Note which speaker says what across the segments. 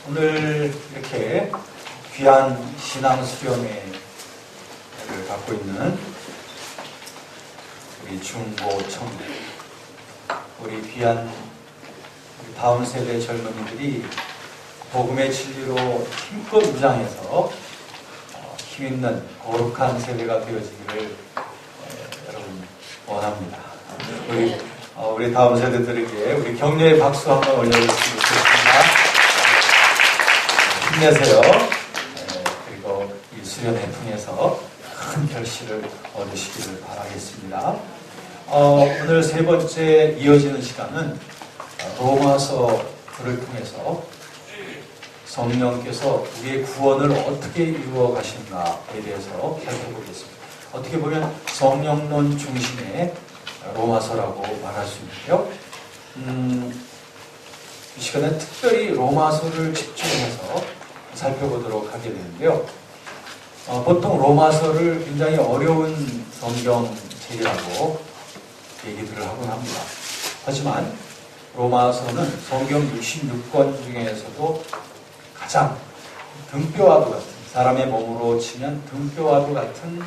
Speaker 1: 오늘 이렇게 귀한 신앙 수련회를 갖고 있는 우리 중고청, 우리 귀한 다음 세대 젊은이들이 복음의 진리로 힘껏 무장해서 힘있는 거룩한 세대가 되어지기를 여러분 원합니다. 우리 다음 세대들에게 우리 격려의 박수 한번 올려주시면 좋겠습니다. 힘내세요. 그리고 이 수련회 통해서 큰 결실을 얻으시기를 바라겠습니다. 오늘 세 번째 이어지는 시간은 로마서를 통해서 성령께서 우리의 구원을 어떻게 이루어 가시는가에 대해서 살펴보겠습니다. 어떻게 보면 성령론 중심의 로마서라고 말할 수 있는데요. 이 시간에 특별히 로마서를 집중해서 살펴보도록 하게 되는데요. 보통 로마서를 굉장히 어려운 성경책이라고 얘기들을 하곤 합니다. 하지만 로마서는 성경 66권 중에서도 가장 등뼈와도 같은, 사람의 몸으로 치면 등뼈와도 같은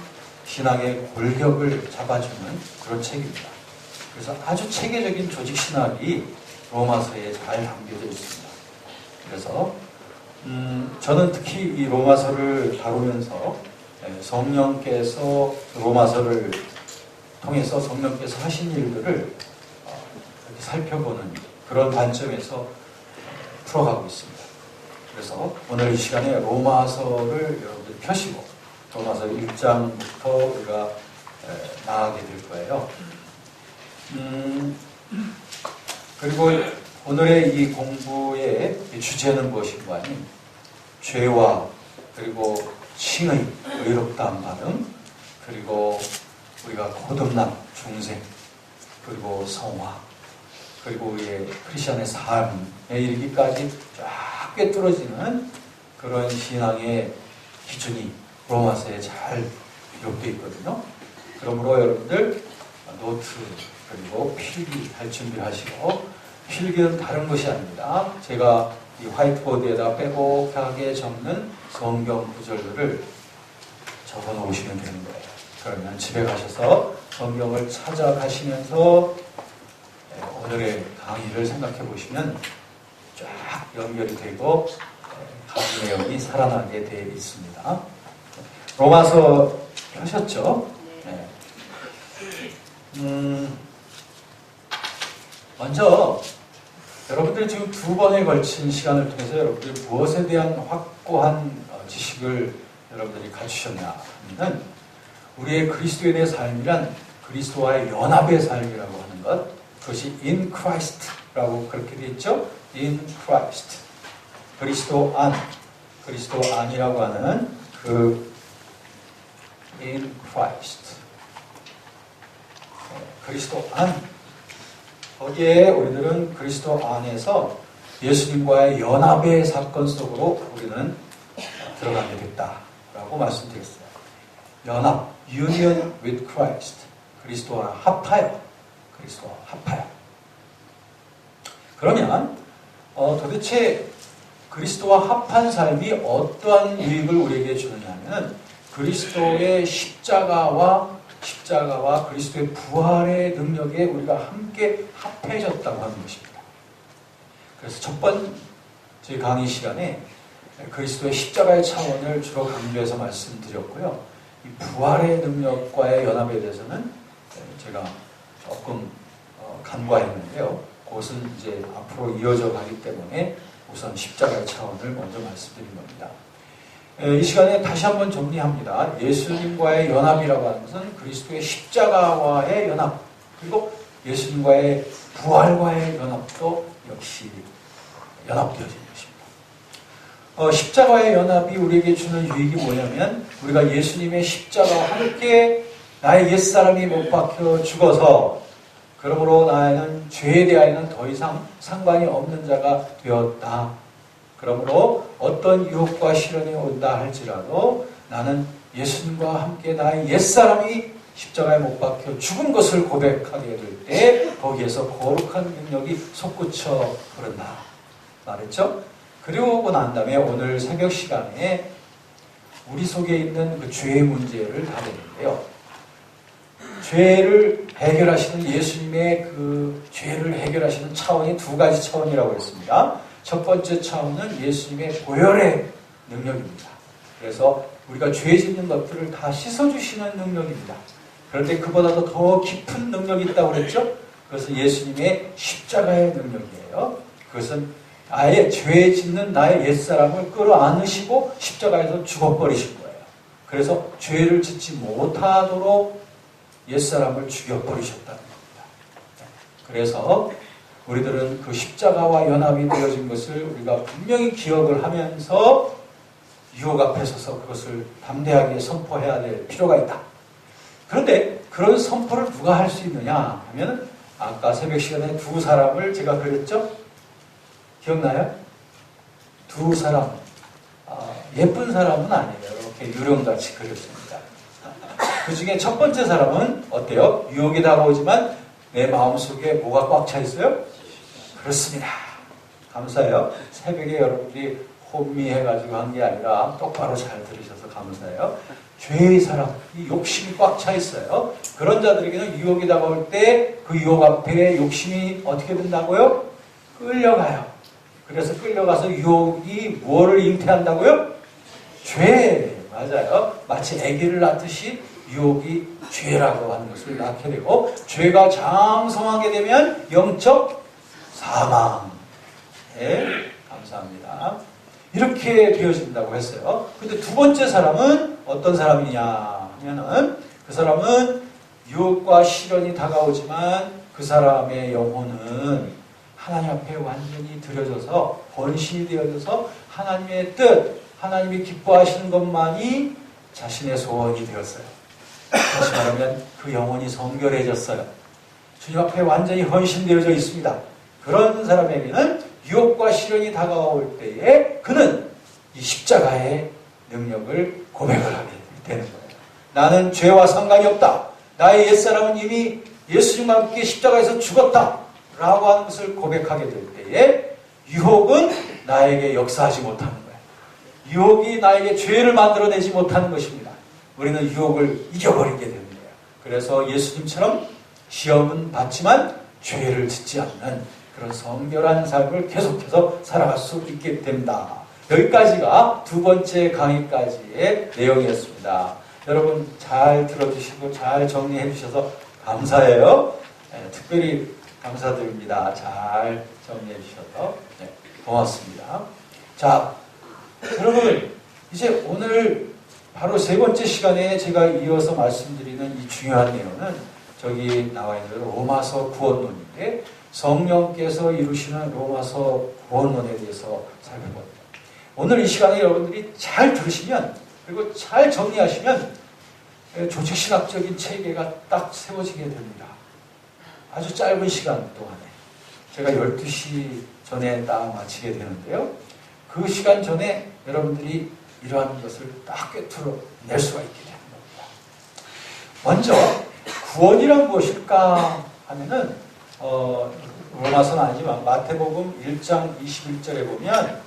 Speaker 1: 신앙의 골격을 잡아주는 그런 책입니다. 그래서 아주 체계적인 조직 신학이 로마서에 잘 담겨져 있습니다. 그래서 저는 특히 이 로마서를 다루면서 성령께서 로마서를 통해서 성령께서 하신 일들을 이렇게 살펴보는 그런 관점에서 풀어가고 있습니다. 그래서 오늘 이 시간에 로마서를 여러분들 펴시고 로마서 1장부터 우리가 나가게 될 거예요. 그리고 오늘의 이 공부의 주제는 무엇인가 하니 죄와 그리고 칭의, 의롭다함 받음, 그리고 우리가 거듭남, 중생, 그리고 성화, 그리고 우리의 크리스천의 삶에 이르기까지 쫙 꿰뚫어지는 그런 신앙의 기준이 로마서에 잘 기록되어 있거든요. 그러므로 여러분들 노트 그리고 필기 할 준비를 하시고, 필기는 다른 것이 아닙니다. 제가 이 화이트보드에다 빼곡하게 적는 성경 구절들을 적어 놓으시면 되는 거예요. 그러면 집에 가셔서 성경을 찾아가시면서 오늘의 강의를 생각해 보시면 쫙 연결이 되고 강의 내용이 살아나게 되어 있습니다. 로마서 하셨죠? 네. 먼저 여러분들이 지금 두 번에 걸친 시간을 통해서 여러분들이 무엇에 대한 확고한 지식을 여러분들이 갖추셨냐 하면 우리의 그리스도에 대한 삶이란 그리스도와의 연합의 삶이라고 하는 것, 그것이 in Christ라고 그렇게 되어 있죠. in Christ, 그리스도 안이라고 하는 그 in Christ, 그리스도 안, 거기에 우리들은 그리스도 안에서 예수님과의 연합의 사건 속으로 우리는 들어가게 됐다라고 말씀드렸어요. 연합, union with Christ, 그리스도와 합하여, 그리스도와 합하여. 그러면 도대체 그리스도와 합한 삶이 어떠한 유익을 우리에게 주느냐 하면 그리스도의 십자가와 그리스도의 부활의 능력에 우리가 함께 합해졌다고 하는 것입니다. 그래서 첫 번째 강의 시간에 그리스도의 십자가의 차원을 주로 강조해서 말씀드렸고요. 이 부활의 능력과의 연합에 대해서는 제가 조금 간과했는데요. 그것은 이제 앞으로 이어져 가기 때문에 우선 십자가의 차원을 먼저 말씀드린 겁니다. 이 시간에 다시 한번 정리합니다. 예수님과의 연합이라고 하는 것은 그리스도의 십자가와의 연합, 그리고 예수님과의 부활과의 연합도 역시 연합되어진 것입니다. 십자가의 연합이 우리에게 주는 유익이 뭐냐면 우리가 예수님의 십자가와 함께 나의 옛사람이 못 박혀 죽어서 그러므로 나는 죄에 대하여는 더 이상 상관이 없는 자가 되었다. 그러므로 어떤 유혹과 시련이 온다 할지라도 나는 예수님과 함께 나의 옛사람이 십자가에 못 박혀 죽은 것을 고백하게 될 때 거기에서 거룩한 능력이 솟구쳐 흐른다 말했죠. 그리고 난 다음에 오늘 새벽 시간에 우리 속에 있는 그 죄의 문제를 다루는데요. 죄를 해결하시는 예수님의 그 죄를 해결하시는 차원이 두 가지 차원이라고 했습니다. 첫 번째 차원은 예수님의 보혈의 능력입니다. 그래서 우리가 죄 짓는 것들을 다 씻어주시는 능력입니다. 그런데 그보다도 더 깊은 능력이 있다고 그랬죠? 그것은 예수님의 십자가의 능력이에요. 그것은 아예 죄 짓는 나의 옛사람을 끌어안으시고 십자가에서 죽어버리신 거예요. 그래서 죄를 짓지 못하도록 옛사람을 죽여버리셨다는 겁니다. 그래서 우리들은 그 십자가와 연합이 되어진 것을 우리가 분명히 기억을 하면서 유혹 앞에 서서 그것을 담대하게 선포해야 될 필요가 있다. 그런데 그런 선포를 누가 할 수 있느냐 하면 아까 새벽 시간에 두 사람을 제가 그렸죠? 기억나요? 두 사람. 예쁜 사람은 아니에요. 이렇게 유령같이 그렸습니다. 그 중에 첫 번째 사람은 어때요? 유혹이 다가오지만 내 마음속에 뭐가 꽉 차 있어요? 그렇습니다. 감사해요. 새벽에 여러분들이 혼미해가지고 한 게 아니라 똑바로 잘 들으셔서 감사해요. 죄의 사람, 이 욕심이 꽉 차 있어요. 그런 자들에게는 유혹이 다가올 때 그 유혹 앞에 욕심이 어떻게 된다고요? 끌려가요. 그래서 끌려가서 유혹이 무엇을 잉태한다고요? 죄. 맞아요. 마치 아기를 낳듯이 유혹이 죄라고 하는 것을 낳게 되고 죄가 장성하게 되면 영적 사망. 네, 감사합니다. 이렇게 되어진다고 했어요. 근데 두 번째 사람은 어떤 사람이냐 하면은 그 사람은 유혹과 시련이 다가오지만 그 사람의 영혼은 하나님 앞에 완전히 들여져서 번신이 되어져서 하나님의 뜻, 하나님이 기뻐하시는 것만이 자신의 소원이 되었어요. 다시 말하면 그 영혼이 성결해졌어요. 주님 앞에 완전히 헌신되어져 있습니다. 그런 사람에게는 유혹과 시련이 다가올 때에 그는 이 십자가의 능력을 고백을 하게 되는 거예요. 나는 죄와 상관이 없다. 나의 옛사람은 이미 예수님과 함께 십자가에서 죽었다. 라고 하는 것을 고백하게 될 때에 유혹은 나에게 역사하지 못하는 거예요. 유혹이 나에게 죄를 만들어내지 못하는 것입니다. 우리는 유혹을 이겨버리게 되는 거예요. 그래서 예수님처럼 시험은 받지만 죄를 짓지 않는 그런 성결한 삶을 계속해서 살아갈 수 있게 됩니다. 여기까지가 두 번째 강의까지의 내용이었습니다. 여러분 잘 들어주시고 잘 정리해 주셔서 감사해요. 네, 특별히 감사드립니다. 잘 정리해 주셔서 네, 고맙습니다. 자, 여러분 이제 오늘 바로 세 번째 시간에 제가 이어서 말씀드리는 이 중요한 내용은 저기 나와 있는 로마서 구원론인데 성령께서 이루시는 로마서 구원론에 대해서 살펴봅니다. 오늘 이 시간에 여러분들이 잘 들으시면 그리고 잘 정리하시면 조직신학적인 체계가 딱 세워지게 됩니다. 아주 짧은 시간 동안에 제가 12시 전에 딱 마치게 되는데요. 그 시간 전에 여러분들이 이러한 것을 딱 꿰뚫어낼 수가 있게 되는 겁니다. 먼저 구원이란 무엇일까 하면은 로마서는 아니지만 마태복음 1장 21절에 보면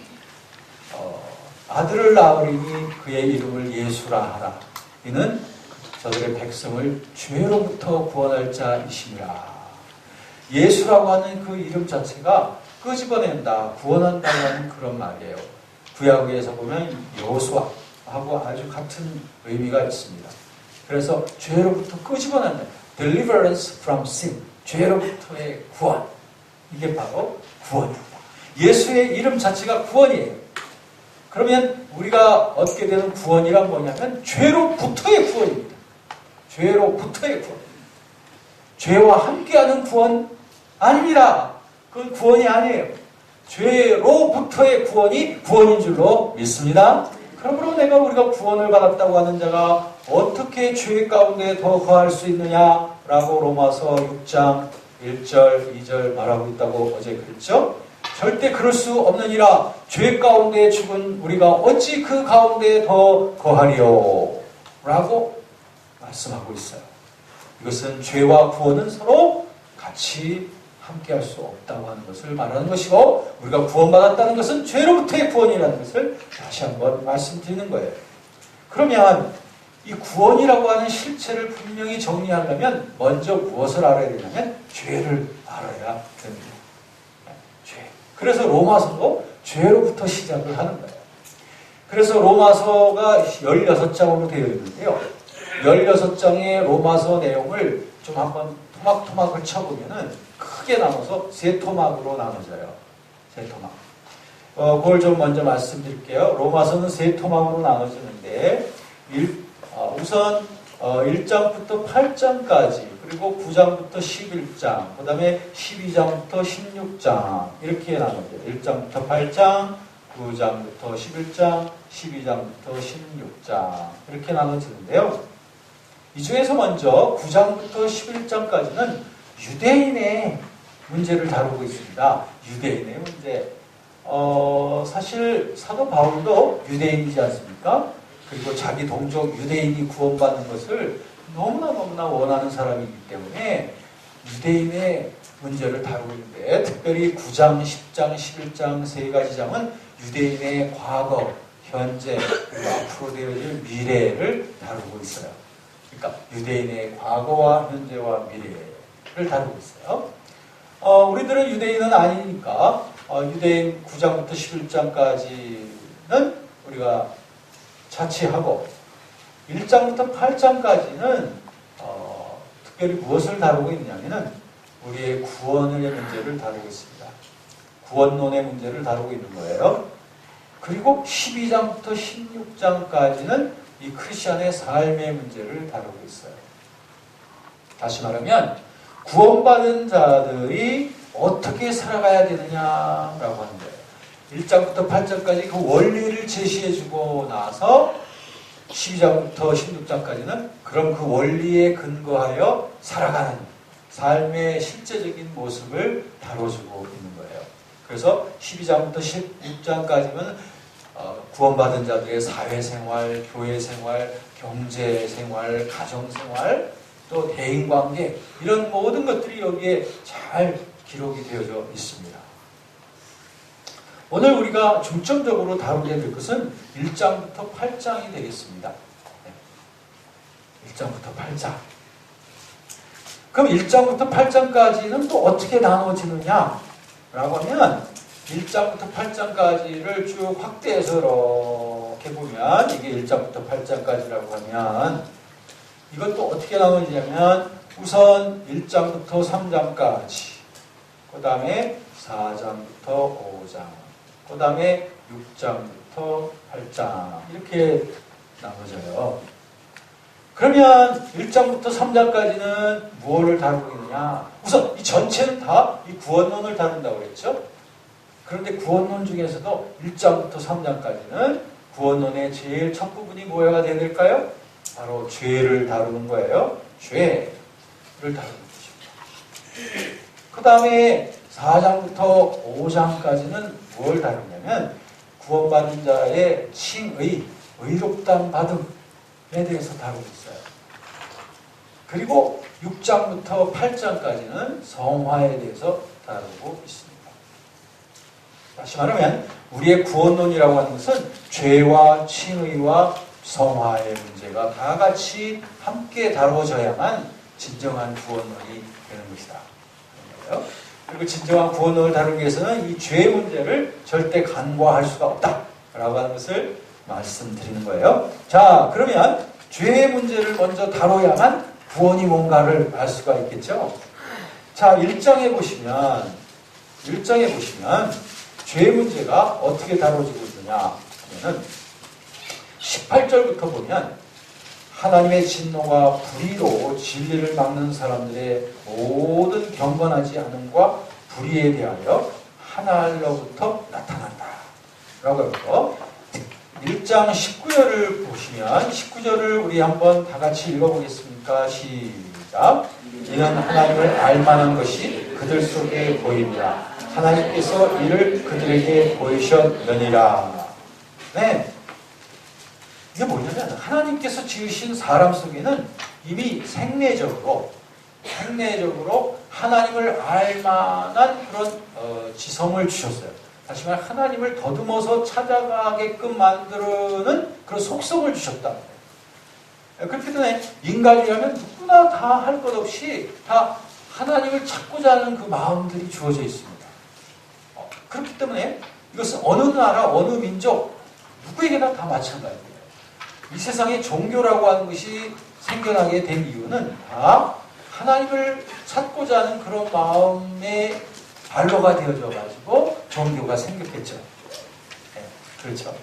Speaker 1: 아들을 낳으리니 그의 이름을 예수라 하라. 이는 저들의 백성을 죄로부터 구원할 자이심이라. 예수라고 하는 그 이름 자체가 끄집어낸다, 구원한다고 하는 그런 말이에요. 구약에서 보면 여호수아하고 아주 같은 의미가 있습니다. 그래서 죄로부터 끄집어낸다. Deliverance from sin. 죄로부터의 구원. 이게 바로 구원입니다. 예수의 이름 자체가 구원이에요. 그러면 우리가 얻게 되는 구원이란 뭐냐면 죄로부터의 구원입니다. 죄로부터의 구원. 죄와 함께하는 구원 아닙니다. 그건 구원이 아니에요. 죄로부터의 구원이 구원인 줄로 믿습니다. 그러므로 우리가 구원을 받았다고 하는 자가 어떻게 죄 가운데 더 거할 수 있느냐라고 로마서 6장 1절, 2절 말하고 있다고 어제 그랬죠? 절대 그럴 수 없느니라. 죄 가운데 죽은 우리가 어찌 그 가운데 더 거하리요? 라고 말씀하고 있어요. 이것은 죄와 구원은 서로 같이 함께 할 수 없다고 하는 것을 말하는 것이고, 우리가 구원받았다는 것은 죄로부터의 구원이라는 것을 다시 한번 말씀드리는 거예요. 그러면 이 구원이라고 하는 실체를 분명히 정리하려면 먼저 무엇을 알아야 되냐면 죄를 알아야 됩니다. 죄. 그래서 로마서도 죄로부터 시작을 하는 거예요. 그래서 로마서가 16장으로 되어 있는데요. 16장의 로마서 내용을 좀 한번 토막토막을 쳐보면은 크게 나눠서 세 토막으로 나눠져요. 세 토막. 그걸 좀 먼저 말씀드릴게요. 로마서는 세 토막으로 나눠지는데, 우선 1장부터 8장까지, 그리고 9장부터 11장, 그 다음에 12장부터 16장 이렇게 나눠져요. 1장부터 8장, 9장부터 11장, 12장부터 16장 이렇게 나눠지는데요. 이 중에서 먼저 9장부터 11장까지는 유대인의 문제를 다루고 있습니다. 유대인의 문제. 사실 사도 바울도 유대인이지 않습니까? 그리고 자기 동족 유대인이 구원받는 것을 너무나 원하는 사람이기 때문에 유대인의 문제를 다루고 있는데, 특별히 9장, 10장, 11장 세 가지 장은 유대인의 과거, 현재, 그리고 앞으로 되어질 미래를 다루고 있어요. 그러니까 유대인의 과거와 현재와 미래를 다루고 있어요. 우리들은 유대인은 아니니까 유대인 9장부터 11장까지는 우리가 자취하고, 1장부터 8장까지는 특별히 무엇을 다루고 있냐면은 우리의 구원의 문제를 다루고 있습니다. 구원론의 문제를 다루고 있는 거예요. 그리고 12장부터 16장까지는 이 크리스천의 삶의 문제를 다루고 있어요. 다시 말하면 구원받은 자들이 어떻게 살아가야 되느냐라고 하는 거예요. 1장부터 8장까지 그 원리를 제시해주고 나서 12장부터 16장까지는 그럼 그 원리에 근거하여 살아가는 삶의 실제적인 모습을 다뤄주고 있는 거예요. 그래서 12장부터 16장까지는 구원받은 자들의 사회생활, 교회생활, 경제생활, 가정생활, 또 대인관계, 이런 모든 것들이 여기에 잘 기록이 되어져 있습니다. 오늘 우리가 중점적으로 다루게 될 것은 1장부터 8장이 되겠습니다. 1장부터 8장. 그럼 1장부터 8장까지는 또 어떻게 나눠지느냐? 라고 하면 1장부터 8장까지를 쭉 확대해서 이렇게 보면, 이게 1장부터 8장까지라고 하면 이것도 어떻게 나눠지냐면, 우선 1장부터 3장까지, 그 다음에 4장부터 5장, 그 다음에 6장부터 8장 이렇게 나눠져요. 그러면 1장부터 3장까지는 무엇을 다루고 있느냐? 우선 이 전체는 다 이 구원론을 다룬다고 그랬죠? 그런데 구원론 중에서도 1장부터 3장까지는 구원론의 제일 첫 부분이 뭐가 되어야 될까요? 바로 죄를 다루는 거예요. 죄를 다루는 것입니다. 그 다음에 4장부터 5장까지는 뭘 다루냐면 구원받은 자의 칭의, 의롭다함 받음에 대해서 다루고 있어요. 그리고 6장부터 8장까지는 성화에 대해서 다루고 있습니다. 다시 말하면 우리의 구원론이라고 하는 것은 죄와 칭의와 성화의 문제가 다 같이 함께 다루어져야만 진정한 구원론이 되는 것이다. 그런 거예요. 그리고 진정한 구원론을 다루기 위해서는 이 죄의 문제를 절대 간과할 수가 없다라고 하는 것을 말씀드리는 거예요. 자, 그러면 죄의 문제를 먼저 다뤄야만 구원이 뭔가를 알 수가 있겠죠. 자, 1장에 보시면 죄의 문제가 어떻게 다뤄지고 있느냐 하면은 18절부터 보면 하나님의 진노가 불의로 진리를 막는 사람들의 모든 경건하지 않음과 불의에 대하여 하늘로부터 나타난다 라고 해서 1장 19절을 보시면 19절을 우리 한번 다 같이 읽어보겠습니까? 시작. 이는 하나님을 알만한 것이 그들 속에 보입니다. 하나님께서 이를 그들에게 보이셨느니라. 네. 이게 뭐냐면 하나님께서 지으신 사람 속에는 이미 생내적으로 행내적으로 하나님을 알만한 그런 지성을 주셨어요. 다시 말해 하나님을 더듬어서 찾아가게끔 만드는 그런 속성을 주셨다. 그렇기 때문에 인간이라면 누구나 다 할 것 없이 다 하나님을 찾고자 하는 그 마음들이 주어져 있습니다. 그렇기 때문에 이것은 어느 나라, 어느 민족, 누구에게나 다 마찬가지예요. 이 세상에 종교라고 하는 것이 생겨나게 된 이유는 다 하나님을 찾고자 하는 그런 마음의 발로가 되어져 가지고 종교가 생겼겠죠. 그렇죠.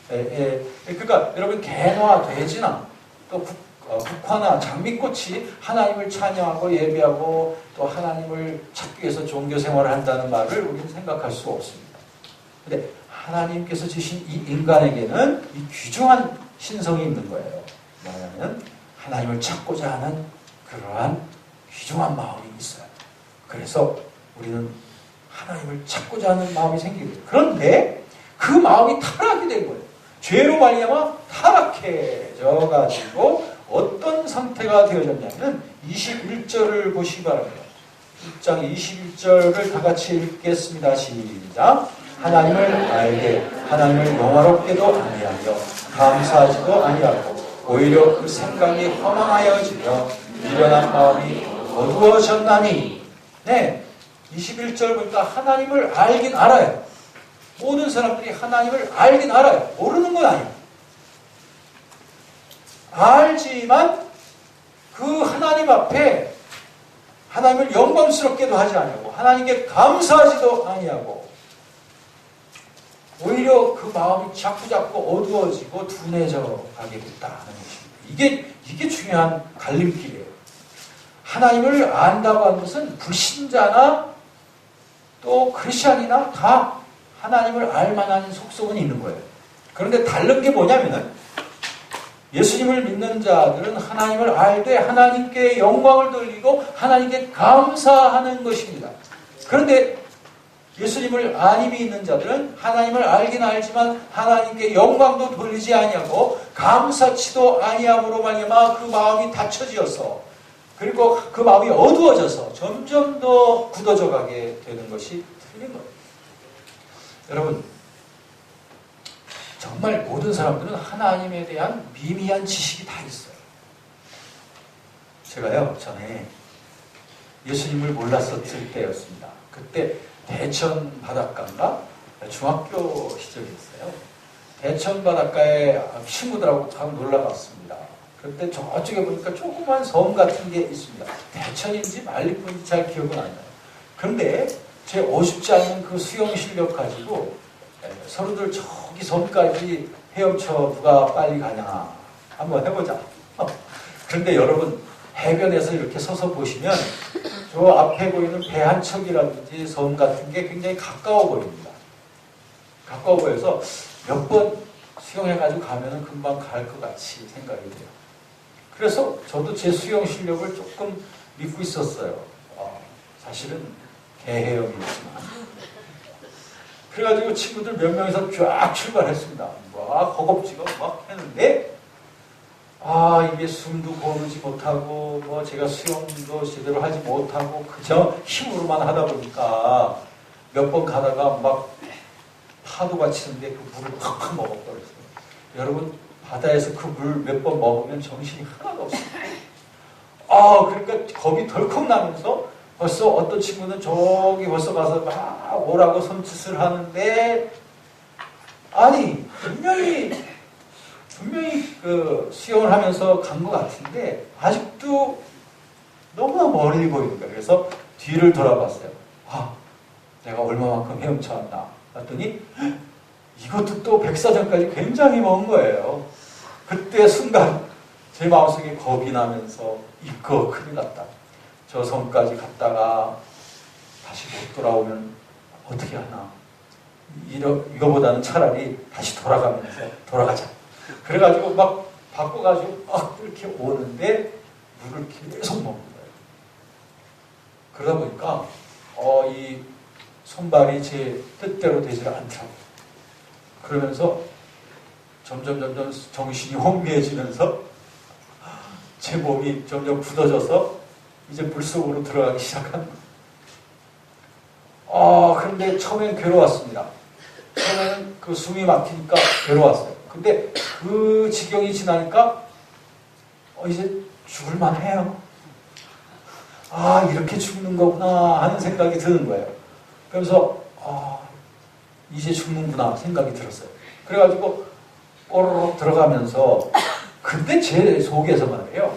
Speaker 1: 그러니까 여러분 개나 돼지나 또 국화나 장미꽃이 하나님을 찬양하고 예배하고 또 하나님을 찾기 위해서 종교 생활을 한다는 말을 우리는 생각할 수 없습니다. 그런데 하나님께서 주신 이 인간에게는 이 귀중한 신성이 있는 거예요. 뭐냐면 하나님을 찾고자 하는 그러한 귀중한 마음이 있어요. 그래서 우리는 하나님을 찾고자 하는 마음이 생기고, 그런데 그 마음이 타락이 된 거예요. 죄로 말미암아 타락해져 가지고 어떤 상태가 되어졌냐면 21절을 보시기 바랍니다. 1장 21절을 다 같이 읽겠습니다. 시작. 하나님을 알게 하나님을 영화롭게도 아니하며 감사하지도 아니하고 오히려 그 생각이 허망하여지며 미련한 마음이 어두워졌나니. 네, 21절 보니까 하나님을 알긴 알아요. 모든 사람들이 하나님을 알긴 알아요. 모르는 건 아니에요. 알지만 그 하나님 앞에 하나님을 영광스럽게도 하지 아니하고 하나님께 감사하지도 아니하고 오히려 그 마음이 자꾸자꾸 어두워지고 둔해져 가게 됐다는 것입니다. 이게 중요한 갈림길이에요. 하나님을 안다고 하는 것은 불신자나 또 크리스찬이나 다 하나님을 알만한 속성은 있는 거예요. 그런데 다른 게 뭐냐면은 예수님을 믿는 자들은 하나님을 알되 하나님께 영광을 돌리고 하나님께 감사하는 것입니다. 그런데 예수님을 안 믿는 자들은 하나님을 알긴 알지만 하나님께 영광도 돌리지 아니하고 감사치도 아니함으로 말미암아 그 마음이 닫혀지어서 그리고 그 마음이 어두워져서 점점 더 굳어져 가게 되는 것이 틀린 거예요. 여러분, 정말 모든 사람들은 하나님에 대한 미미한 지식이 다 있어요. 제가요, 전에 예수님을 몰랐었을 때였습니다. 그때 대천 바닷가인가? 중학교 시절이었어요. 대천 바닷가에 친구들하고 가고 놀러 갔습니다. 그때 저쪽에 보니까 조그만 섬 같은 게 있습니다. 대천인지 말리꾼인지 잘 기억은 안 나요. 그런데 제 어줍지 않은 그 수영 실력 가지고 서로들 저기 섬까지 헤엄쳐 누가 빨리 가냐 한번 해보자. 그런데 여러분 해변에서 이렇게 서서 보시면 저 앞에 보이는 배 한 척이라든지 섬 같은 게 굉장히 가까워 보입니다. 가까워 보여서 몇 번 수영해가지고 가면은 금방 갈 것 같이 생각이 돼요. 그래서 저도 제 수영 실력을 조금 믿고 있었어요. 사실은 개헤엄이었지만. 그래가지고 친구들 몇 명이서 쫙 출발했습니다. 막 허겁지겁 막 했는데 이게 숨도 고르지 못하고 제가 수영도 제대로 하지 못하고 그저 힘으로만 하다 보니까 몇 번 가다가 막 파도가 치는데 그 물을 팍팍 먹어버렸어요. 여러분 바다에서 그 물 몇 번 먹으면 정신이 하나도 없습니다. 그러니까 겁이 덜컥 나면서 벌써 어떤 친구는 저기 벌써 가서 막 오라고 손짓을 하는데 아니 분명히 그 수영을 하면서 간 것 같은데 아직도 너무나 멀리 보이는 거예요. 그래서 뒤를 돌아봤어요. 내가 얼마만큼 헤엄쳐왔나 봤더니 이것도 또 백사장까지 굉장히 먼 거예요. 그때 순간 제 마음속에 겁이 나면서 이거 큰일 났다. 저 섬까지 갔다가 다시 못 돌아오면 어떻게 하나. 이거보다는 차라리 다시 돌아가자. 그래가지고 막 바꿔가지고 이렇게 오는데 물을 계속 먹는 거예요. 그러다 보니까 이 손발이 제 뜻대로 되질 않더라고요. 그러면서 점점 정신이 혼미해지면서 제 몸이 점점 굳어져서 이제 물속으로 들어가기 시작한 그런데 처음엔 괴로웠습니다. 처음에는 그 숨이 막히니까 괴로웠어요. 근데 그 지경이 지나니까 이제 죽을만 해요. 이렇게 죽는 거구나 하는 생각이 드는 거예요. 그러면서 이제 죽는구나 생각이 들었어요. 그래가지고 꼬르륵 들어가면서 근데 제 속에서 말이에요.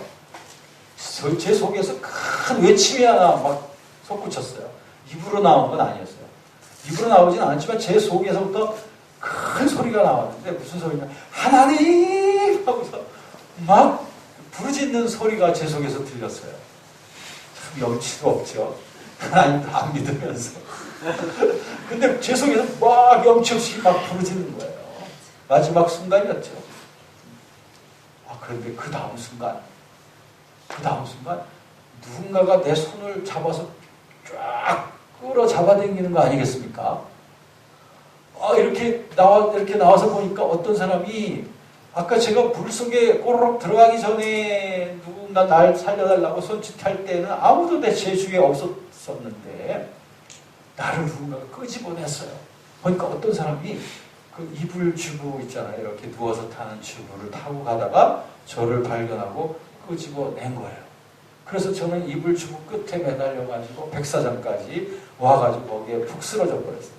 Speaker 1: 제 속에서 큰 외침이 하나 막 솟구쳤어요. 입으로 나온 건 아니었어요. 입으로 나오진 않았지만 제 속에서부터 큰 소리가 나왔는데 무슨 소리냐? 하나님! 하고서 막 부르짖는 소리가 제 속에서 들렸어요. 참 염치도 없죠. 하나님도 안 믿으면서. 근데 제 속에서 막 염치 없이 막 부르짖는 거예요. 마지막 순간이었죠. 그런데 그 다음 순간 누군가가 내 손을 잡아서 쫙 끌어 잡아당기는 거 아니겠습니까? 이렇게 나와서 보니까 어떤 사람이 아까 제가 물속에 꼬르륵 들어가기 전에 누군가 날 살려달라고 손짓할 때는 아무도 내 제 주위에 없었는데 나를 누군가가 끄집어냈어요. 보니까 어떤 사람이 그 이불 주부 있잖아요. 이렇게 누워서 타는 주부를 타고 가다가 저를 발견하고 끄집어낸 거예요. 그래서 저는 이불 주부 끝에 매달려가지고 백사장까지 와가지고 거기에 푹 쓰러져 버렸어요.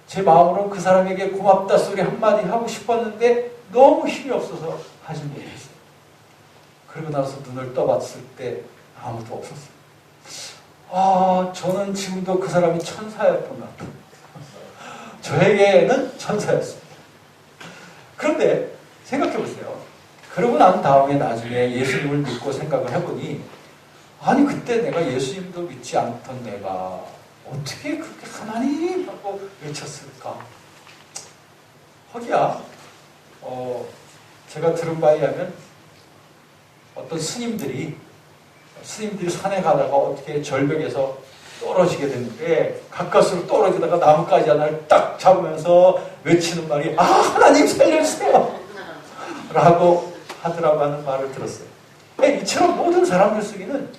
Speaker 1: 제 마음으로는 그 사람에게 고맙다 소리 한마디 하고 싶었는데 너무 힘이 없어서 하지 못했어요. 그러고 나서 눈을 떠봤을 때 아무도 없었어요. 저는 지금도 그 사람이 천사였구나. 저에게는 천사였습니다. 그런데 생각해 보세요. 그러고 난 다음에 나중에 예수님을 믿고 생각을 해보니 그때 내가 예수님도 믿지 않던 내가 어떻게 그렇게 하나님 하고 외쳤을까? 허기야. 제가 들은 바에 의하면 어떤 스님들이 산에 가다가 어떻게 절벽에서 떨어지게 됐는데 가까스로 떨어지다가 나뭇가지 하나를 딱 잡으면서 외치는 말이 하나님 살려주세요 라고 하더라고 하는 말을 들었어요. 이처럼 모든 사람들 속에는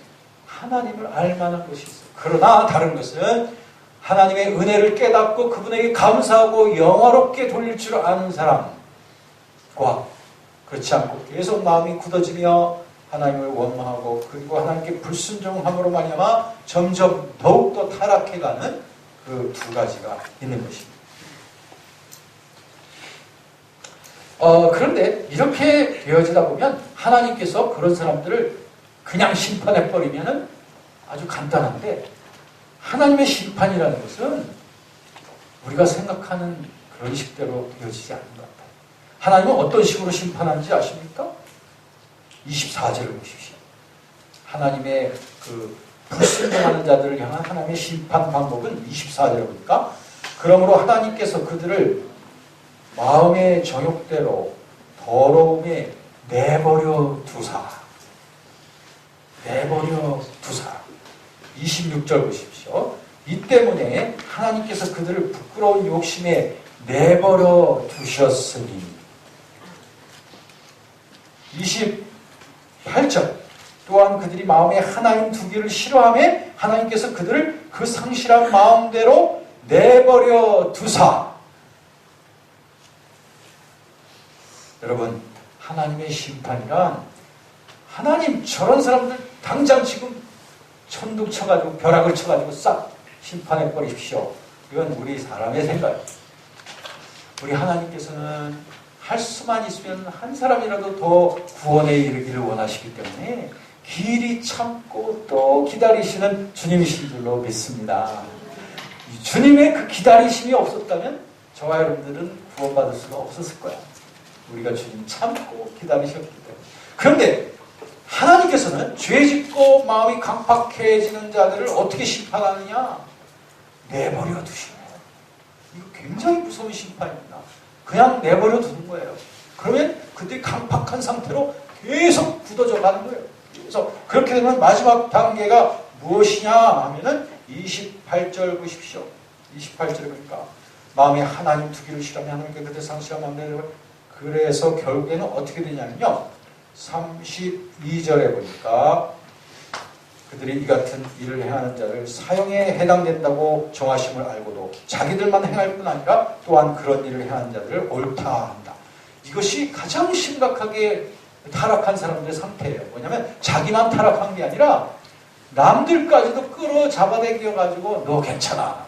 Speaker 1: 하나님을 알 만한 것이 있어요. 그러나 다른 것은 하나님의 은혜를 깨닫고 그분에게 감사하고 영화롭게 돌릴 줄 아는 사람과 그렇지 않고 계속 마음이 굳어지며 하나님을 원망하고 그리고 하나님께 불순종함으로 말미암아 점점 더욱더 타락해가는 그 두 가지가 있는 것입니다. 그런데 이렇게 되어지다 보면 하나님께서 그런 사람들을 그냥 심판해버리면 아주 간단한데 하나님의 심판이라는 것은 우리가 생각하는 그런 식대로 되어지지 않는 것 같아요. 하나님은 어떤 식으로 심판하는지 아십니까? 24절을 보십시오. 하나님의 그 불순종하는 자들을 향한 하나님의 심판 방법은 24절에 보니까 그러므로 하나님께서 그들을 마음의 정욕대로 더러움에 내버려 두사. 26절 보십시오. 이 때문에 하나님께서 그들을 부끄러운 욕심에 내버려 두셨으니 28절 또한 그들이 마음에 하나님 두기를 싫어하며 하나님께서 그들을 그 상실한 마음대로 내버려 두사. 여러분, 하나님의 심판이란 하나님 저런 사람들 당장 지금 천둥 쳐가지고 벼락을 쳐가지고 싹 심판해 버리십시오. 이건 우리 사람의 생각이에요. 우리 하나님께서는 할 수만 있으면 한 사람이라도 더 구원에 이르기를 원하시기 때문에 길이 참고 또 기다리시는 주님이신 줄로 믿습니다. 주님의 그 기다리심이 없었다면 저와 여러분들은 구원받을 수가 없었을 거야. 우리가 주님 참고 기다리셨기 때문에. 그런데 하나님께서는 죄 짓고 마음이 강팍해지는 자들을 어떻게 심판하느냐? 내버려 두시네요. 이거 굉장히 무서운 심판입니다. 그냥 내버려 두는 거예요. 그러면 그들이 강팍한 상태로 계속 굳어져 가는 거예요. 그래서 그렇게 되면 마지막 단계가 무엇이냐 하면은 28절 보십시오. 28절에 보니까 마음에 하나님 두기를 싫어하며 하나님께 그들 상실한 마음대로 그래서 결국에는 어떻게 되냐면요. 32절에 보니까 그들이 이 같은 일을 행하는 자를 사형에 해당된다고 정하심을 알고도 자기들만 행할 뿐 아니라 또한 그런 일을 행하는 자들을 옳다 한다. 이것이 가장 심각하게 타락한 사람들의 상태예요. 뭐냐면 자기만 타락한 게 아니라 남들까지도 끌어 잡아당겨가지고 너 괜찮아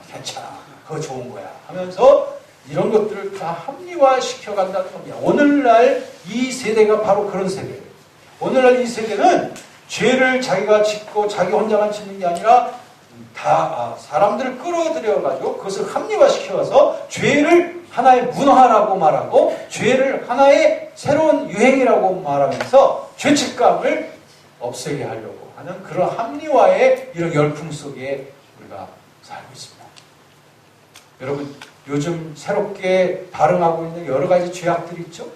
Speaker 1: 그거 좋은 거야 하면서 이런 것들을 다 합리화시켜간다는 겁니다. 오늘날 이 세대가 바로 그런 세대예요. 오늘날 이 세대는 죄를 자기가 짓고 자기 혼자만 짓는 게 아니라 다 사람들을 끌어들여가지고 그것을 합리화시켜서 죄를 하나의 문화라고 말하고 죄를 하나의 새로운 유행이라고 말하면서 죄책감을 없애게 하려고 하는 그런 합리화의 이런 열풍 속에 우리가 살고 있습니다. 여러분, 요즘 새롭게 발흥하고 있는 여러 가지 죄악들이 있죠?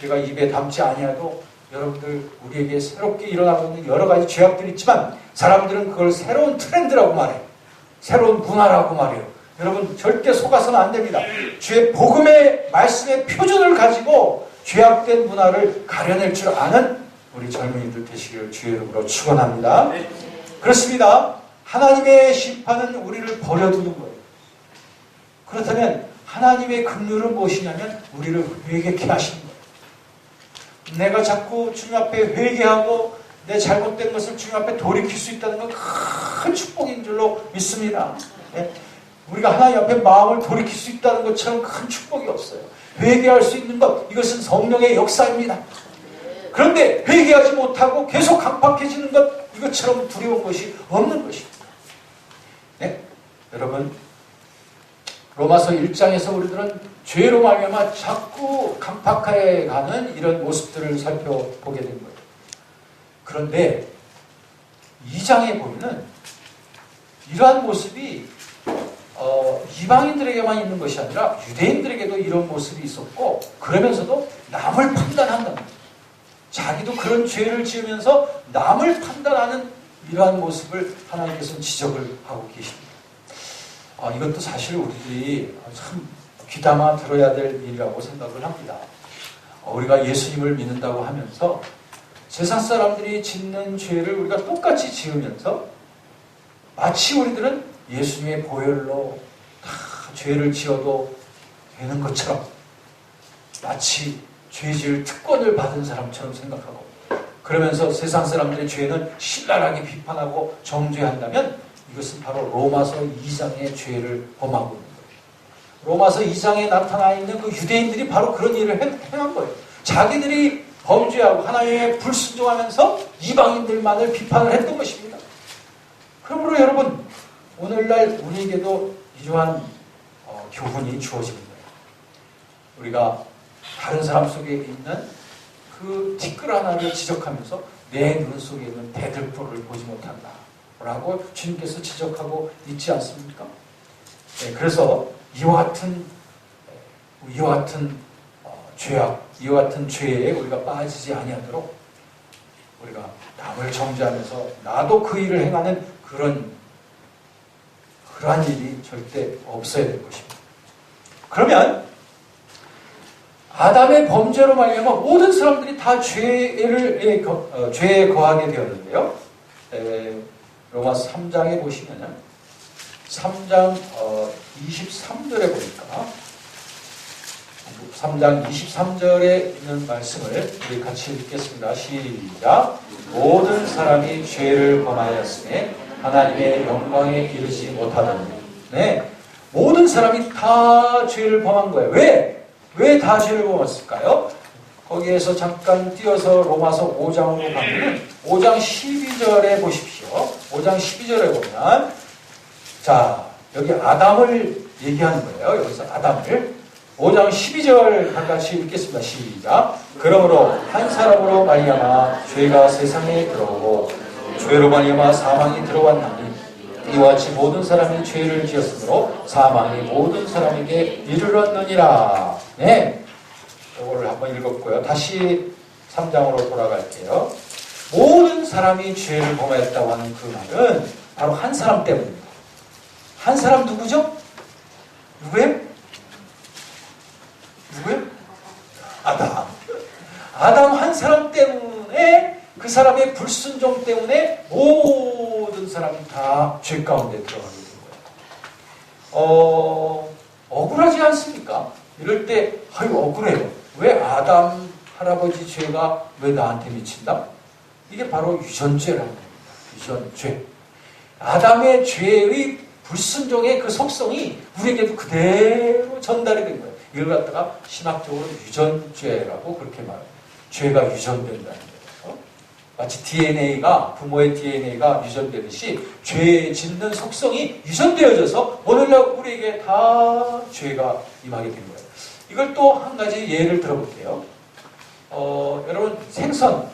Speaker 1: 제가 입에 담지 아니어도 여러분들 우리에게 새롭게 일어나고 있는 여러 가지 죄악들이 있지만 사람들은 그걸 새로운 트렌드라고 말해요. 새로운 문화라고 말해요. 여러분 절대 속아서는 안 됩니다. 주의 복음의 말씀의 표준을 가지고 죄악된 문화를 가려낼 줄 아는 우리 젊은이들 되시기를 주의 이름으로 축원합니다. 그렇습니다. 하나님의 심판은 우리를 버려두는 거예요. 그렇다면 하나님의 긍휼은 무엇이냐면 우리를 회개케 하시는 거예요. 내가 자꾸 주님 앞에 회개하고 내 잘못된 것을 주님 앞에 돌이킬 수 있다는 건 큰 축복인 줄로 믿습니다. 우리가 하나님 앞에 마음을 돌이킬 수 있다는 것처럼 큰 축복이 없어요. 회개할 수 있는 것, 이것은 성령의 역사입니다. 그런데 회개하지 못하고 계속 강팍해지는 것, 이것처럼 두려운 것이 없는 것입니다. 네? 여러분, 로마서 1장에서 우리들은 죄로 말미암아 자꾸 강팍해 가는 이런 모습들을 살펴보게 된 거예요. 그런데 2장에 보면은 이러한 모습이 이방인들에게만 있는 것이 아니라 유대인들에게도 이런 모습이 있었고 그러면서도 남을 판단한다는 거예요. 자기도 그런 죄를 지으면서 남을 판단하는 이러한 모습을 하나님께서는 지적을 하고 계십니다. 이것도 사실 우리들이 참 귀담아 들어야 될 일이라고 생각을 합니다. 우리가 예수님을 믿는다고 하면서 세상 사람들이 짓는 죄를 우리가 똑같이 지으면서 마치 우리들은 예수님의 보혈로 다 죄를 지어도 되는 것처럼 마치 죄질 특권을 받은 사람처럼 생각하고 그러면서 세상 사람들의 죄는 신랄하게 비판하고 정죄한다면 이것은 바로 로마서 2장의 죄를 범하고 있는 거예요. 로마서 2장에 나타나 있는 그 유대인들이 바로 그런 일을 행한 거예요. 자기들이 범죄하고 하나님의 불순종하면서 이방인들만을 비판을 했던 것입니다. 그러므로 여러분, 오늘날 우리에게도 이러한 교훈이 주어지는 거예요. 우리가 다른 사람 속에 있는 그 티끌 하나를 지적하면서 내 눈 속에 있는 대들보를 보지 못한다 라고 주님께서 지적하고 있지 않습니까? 네, 그래서 이와 같은 죄악, 이와 같은 죄에 우리가 빠지지 아니하도록 우리가 남을 정죄하면서 나도 그 일을 행하는 그러한 일이 절대 없어야 될 것입니다. 그러면 아담의 범죄로 말미암아 모든 사람들이 다 죄에 거하게 되었는데요. 로마서 3장에 보시면은 3장 23절에 보니까 3장 23절에 있는 말씀을 우리 같이 읽겠습니다. 시작. 모든 사람이 죄를 범하였으니 하나님의 영광에 이르지 못하더니. 네, 모든 사람이 다 죄를 범한 거예요. 왜 다 죄를 범했을까요? 거기에서 잠깐 띄어서 로마서 5장으로 가면 5장 12절에 보십시오. 5장 12절에 보면 자, 여기 아담을 얘기하는 거예요. 여기서 아담을 5장 12절 같이 읽겠습니다. 시작. 그러므로 한 사람으로 말미암아 죄가 세상에 들어오고 죄로 말미암아 사망이 들어왔나니 이와 같이 모든 사람이 죄를 지었으므로 사망이 모든 사람에게 이르렀느니라. 네, 이거를 한번 읽었고요. 다시 3장으로 돌아갈게요. 모든 사람이 죄를 범했다고 하는 그 말은 바로 한 사람 때문입니다. 한 사람 누구죠? 누구예요? 아담. 아담 한 사람 때문에 그 사람의 불순종 때문에 사람이 다 죄 가운데 들어가게 된 거예요. 억울하지 않습니까? 이럴 때 아유 억울해요. 왜 아담 할아버지 죄가 왜 나한테 미친다? 이게 바로 유전죄라는 겁니다. 유전죄. 아담의 죄의 불순종의 그 속성이 우리에게도 그대로 전달이 된 거예요. 이걸 갖다가 신학적으로 유전죄라고 그렇게 말해요. 죄가 유전된다는 거예요. 마치 DNA가, 부모의 DNA가 유전되듯이 죄 짓는 속성이 유전되어져서 오늘날 우리에게 다 죄가 임하게 된 거예요. 이걸 또 한 가지 예를 들어볼게요. 여러분 생선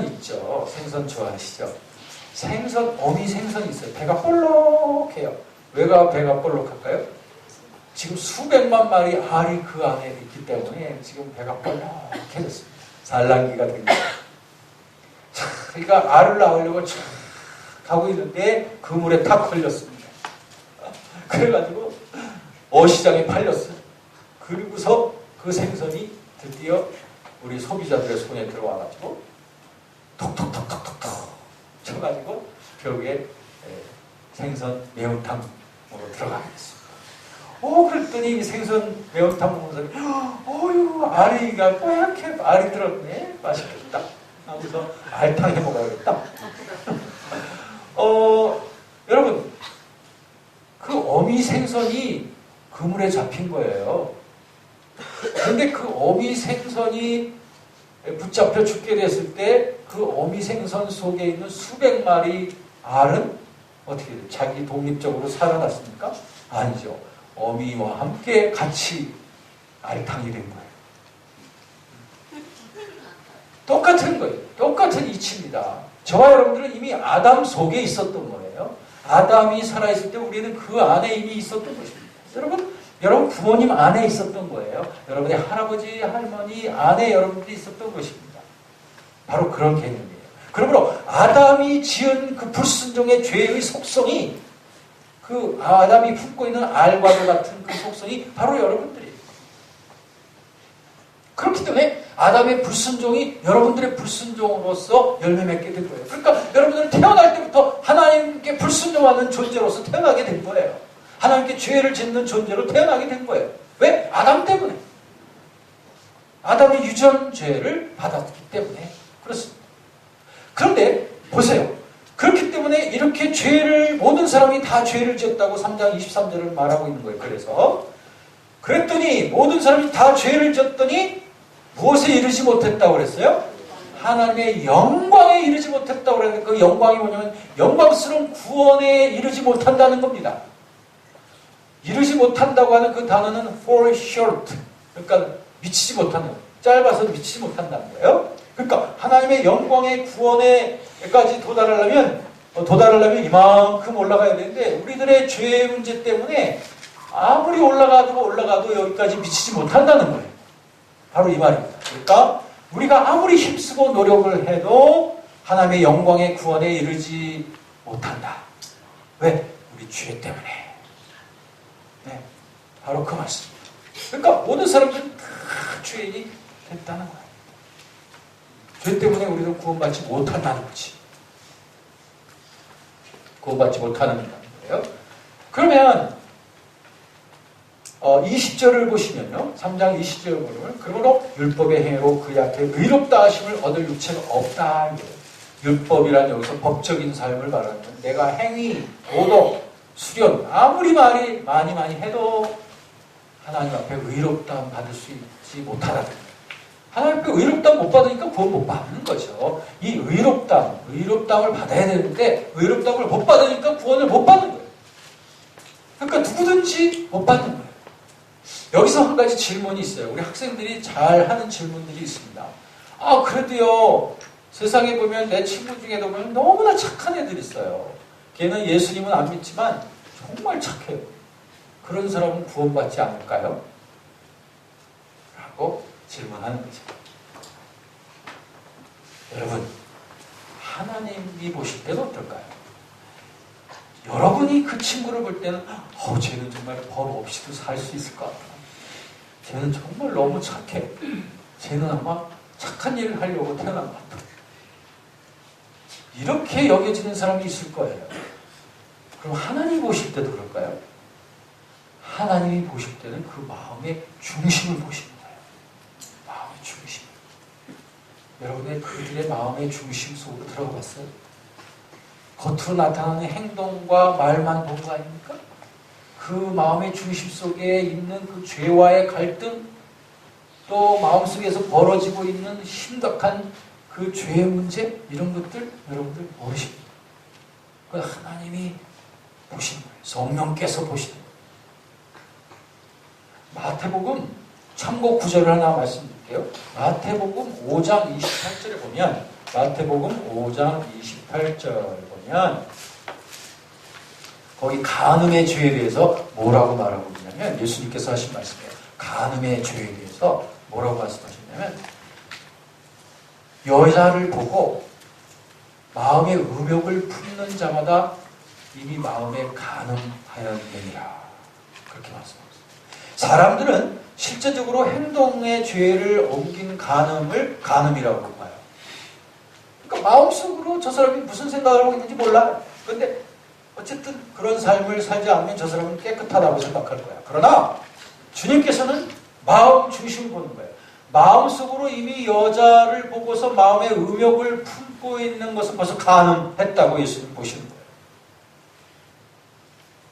Speaker 1: 있죠? 생선 좋아하시죠? 생선, 어미 생선이 있어요. 배가 볼록해요. 왜가 배가 볼록할까요? 지금 수백만 마리 알이 그 안에 있기 때문에 지금 배가 볼록해졌습니다. 산란기가 된 거예요. 그러니까 알을 낳으려고 쫙 가고 있는데 그물에 탁 걸렸습니다. 그래가지고 어시장에 팔렸어요. 그리고서 그 생선이 드디어 우리 소비자들의 손에 들어와가지고 톡톡톡톡톡톡 쳐가지고 결국에 생선 매운탕으로 들어가게 됐습니다. 그랬더니 생선 매운탕 먹는 사람이 어휴 알이가 뽀얗게 알이 들었네 맛있겠다 하고서 알탕 해 먹어야겠다. 여러분 그 어미 생선이 그물에 잡힌 거예요. 그런데 그 어미 생선이 붙잡혀 죽게 됐을 때 그 어미 생선 속에 있는 수백 마리 알은 어떻게 돼요? 자기 독립적으로 살아났습니까? 아니죠. 어미와 함께 같이 알탕이 된 거예요. 똑같은 거예요. 똑같은 이치입니다. 저와 여러분들은 이미 아담 속에 있었던 거예요. 아담이 살아있을 때 우리는 그 안에 이미 있었던 것입니다. 여러분 부모님 안에 있었던 거예요. 여러분의 할아버지, 할머니 안에 여러분들이 있었던 것입니다. 바로 그런 개념이에요. 그러므로 아담이 지은 그 불순종의 죄의 속성이 그 아담이 품고 있는 알과도 같은 그 속성이 바로 여러분들이에요. 그렇기 때문에 아담의 불순종이 여러분들의 불순종으로서 열매 맺게 된 거예요. 그러니까 여러분들은 태어날 때부터 하나님께 불순종하는 존재로서 태어나게 된 거예요. 하나님께 죄를 짓는 존재로 태어나게 된 거예요. 왜? 아담 때문에. 아담의 유전죄를 받았기 때문에 그렇습니다. 그런데 보세요. 그렇기 때문에 이렇게 모든 사람이 다 죄를 지었다고 3장 23절을 말하고 있는 거예요. 그랬더니 모든 사람이 다 죄를 지었더니 무엇에 이르지 못했다고 그랬어요? 하나님의 영광에 이르지 못했다고 그랬는데 그 영광이 뭐냐면 영광스러운 구원에 이르지 못한다는 겁니다. 이르지 못한다고 하는 그 단어는 fall short. 그러니까 미치지 못하는, 짧아서 미치지 못한다는 거예요. 그러니까 하나님의 영광의 구원에까지 도달하려면 이만큼 올라가야 되는데 우리들의 죄 문제 때문에 아무리 올라가도 여기까지 미치지 못한다는 거예요. 바로 이 말입니다. 그러니까 우리가 아무리 힘쓰고 노력을 해도 하나님의 영광의 구원에 이르지 못한다. 왜? 우리 죄 때문에. 네, 바로 그 말씀입니다. 그러니까 모든 사람들은 다 죄인이 됐다는 거예요. 죄 때문에 우리는 구원받지 못한다는 거지. 구원받지 못하는 거예요. 그러면 20절을 보시면요. 3장 20절을 보면 그러므로 율법의 행위로 그에게 의롭다 하심을 얻을 육체가 없다. 율법이란 여기서 법적인 삶을 말하는 내가 행위, 도덕, 수련 아무리 많이 해도 하나님 앞에 의롭다함 받을 수 있지 못하다. 하나님 앞에 의롭다함 못 받으니까 구원 못 받는 거죠. 이 의롭다함을 받아야 되는데 의롭다함을 못 받으니까 구원을 못 받는 거예요. 그러니까 누구든지 못 받는 거예요. 여기서 한 가지 질문이 있어요. 우리 학생들이 잘 하는 질문들이 있습니다. 그래도요 세상에 보면 내 친구 중에도 보면 너무나 착한 애들이 있어요. 걔는 예수님은 안 믿지만 정말 착해요. 그런 사람은 구원받지 않을까요? 라고 질문하는 거죠. 여러분, 하나님이 보실 때는 어떨까요? 여러분이 그 친구를 볼 때는 쟤는 정말 법 없이도 살 수 있을 것 같다. 쟤는 정말 너무 착해. 쟤는 아마 착한 일을 하려고 태어난 것 같다. 이렇게 여겨지는 사람이 있을 거예요. 그럼 하나님이 보실 때도 그럴까요? 하나님이 보실 때는 그 마음의 중심을 보시는 거예요. 마음의 중심. 여러분의 그들의 마음의 중심 속으로 들어가 봤어요? 겉으로 나타나는 행동과 말만 본 거 아닙니까? 그 마음의 중심 속에 있는 그 죄와의 갈등, 또 마음속에서 벌어지고 있는 심각한 그 죄의 문제, 이런 것들 여러분들 모르십니다. 그 하나님이 보시는 거예요. 성령께서 보시는 거예요. 마태복음 참고 구절을 하나 말씀드릴게요. 마태복음 5장 28절에 보면, 마태복음 5장 28절 보면 거기 간음의 죄에 대해서 뭐라고 말하고 있냐면, 예수님께서 하신 말씀이에요. 간음의 죄에 대해서 뭐라고 말씀하셨냐면, 여자를 보고 마음의 음욕을 품는 자마다 이미 마음에 간음하였느니라. 그렇게 말씀하셨어요. 사람들은 실제적으로 행동의 죄를 옮긴 간음을 간음이라고 봐요. 그러니까 마음속으로 저 사람이 무슨 생각을 하고 있는지 몰라요. 그런데 어쨌든 그런 삶을 살지 않으면 저 사람은 깨끗하다고 생각할 거야. 그러나 주님께서는 마음 중심을 보는 거예요. 마음속으로 이미 여자를 보고서 마음의 음욕을 품고 있는 것은 벌써 간음했다고 예수님 보시는 거예요.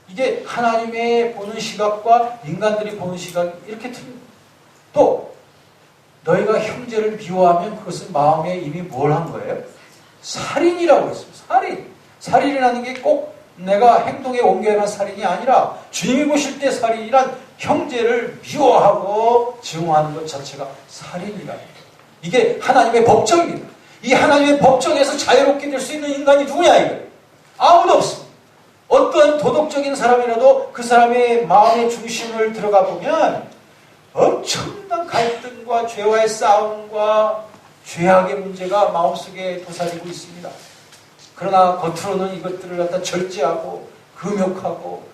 Speaker 1: 이게 하나님의 보는 시각과 인간들이 보는 시각이 이렇게 틀립니다. 또 너희가 형제를 미워하면 그것은 마음에 이미 뭘 한 거예요? 살인이라고 했습니다. 살인. 살인이라는 게 꼭 내가 행동에 옮겨야만 살인이 아니라, 주님이 보실 때 살인이란 형제를 미워하고 증오하는 것 자체가 살인이다. 이게 하나님의 법정입니다. 이 하나님의 법정에서 자유롭게 될 수 있는 인간이 누구냐 이거예요. 아무도 없습니다. 어떤 도덕적인 사람이라도 그 사람의 마음의 중심을 들어가 보면 엄청난 갈등과 죄와의 싸움과 죄악의 문제가 마음속에 도사리고 있습니다. 그러나 겉으로는 이것들을 갖다 절제하고 금욕하고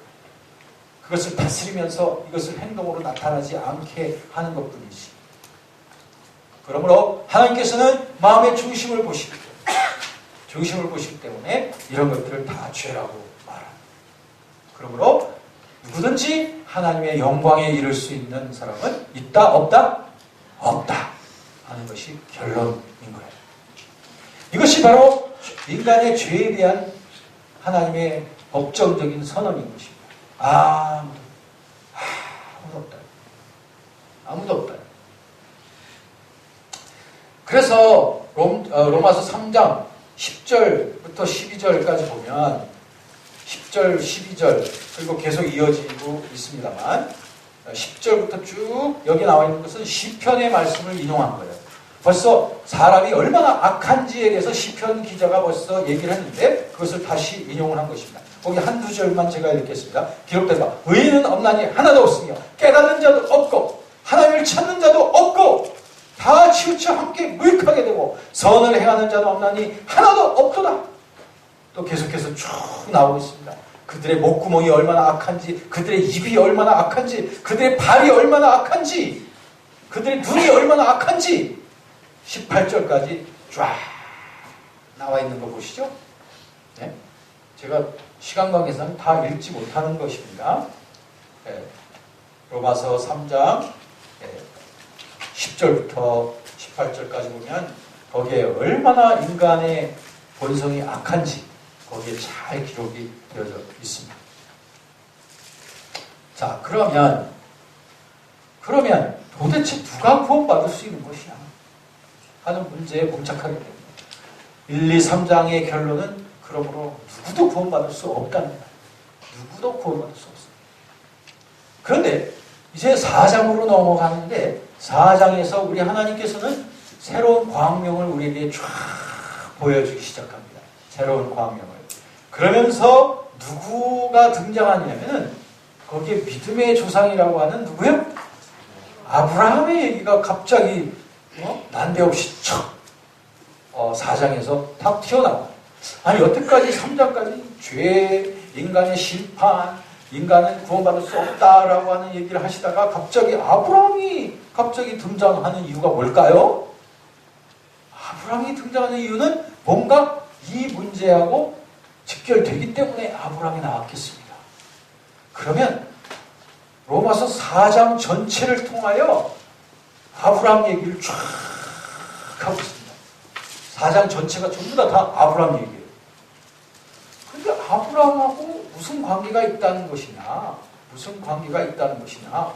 Speaker 1: 그것을 다스리면서 이것을 행동으로 나타나지 않게 하는 것뿐이지. 그러므로 하나님께서는 마음의 중심을 보시기 때문에 이런 것들을 다 죄라고 말합니다. 그러므로 누구든지 하나님의 영광에 이를 수 있는 사람은 있다 없다? 없다 하는 것이 결론인 거예요. 이것이 바로 인간의 죄에 대한 하나님의 법정적인 선언인 것입니다. 아무도 없다. 아무도 없다. 그래서 로마서 3장 10절부터 12절까지 보면 10절, 12절 그리고 계속 이어지고 있습니다만 10절부터 쭉 여기 나와 있는 것은 시편의 말씀을 인용한 거예요. 벌써 사람이 얼마나 악한지에 대해서 시편 기자가 벌써 얘기를 했는데 그것을 다시 인용을 한 것입니다. 거기 한두 절만 제가 읽겠습니다. 기록된 바 의인은 없나니 하나도 없으며 깨닫는 자도 없고 하나님을 찾는 자도 없고 다 치우쳐 함께 무익하게 되고 선을 행하는 자도 없나니 하나도 없도다. 또 계속해서 쭉 나오고 있습니다. 그들의 목구멍이 얼마나 악한지, 그들의 입이 얼마나 악한지, 그들의 발이 얼마나 악한지, 그들의 눈이 얼마나 악한지 18절까지 쫙 나와 있는 거 보시죠. 네? 제가 시간 관계상 다 읽지 못하는 것입니다. 네. 로마서 3장 10절부터 18절까지 보면 거기에 얼마나 인간의 본성이 악한지 거기에 잘 기록이 되어져 있습니다. 자, 그러면 도대체 누가 구원받을 수 있는 것이냐 하는 문제에 봉착하게 됩니다. 1, 2, 3장의 결론은 그러므로 누구도 구원받을 수 없다는 거예요. 누구도 구원받을 수 없습니다. 그런데 이제 4장으로 넘어가는데 4장에서 우리 하나님께서는 새로운 광명을 우리에게 쫙 보여주기 시작합니다. 새로운 광명을. 그러면서 누구가 등장하냐면은 거기에 믿음의 조상이라고 하는 누구요? 아브라함의 얘기가 갑자기 난데없이 척 4장에서 탁 튀어나와요. 아니 여태까지 3장까지 죄, 인간의 심판, 인간은 구원받을 수 없다라고 하는 얘기를 하시다가 갑자기 아브라함이 갑자기 등장하는 이유가 뭘까요? 아브라함이 등장하는 이유는 뭔가 이 문제하고 직결되기 때문에 아브라함이 나왔겠습니다. 그러면 로마서 4장 전체를 통하여 아브라함 얘기를 쫙 하고 있습니다. 4장 전체가 전부 다 아브라함 얘기예요. 그런데 아브라함하고 무슨 관계가 있다는 것이냐? 무슨 관계가 있다는 것이냐?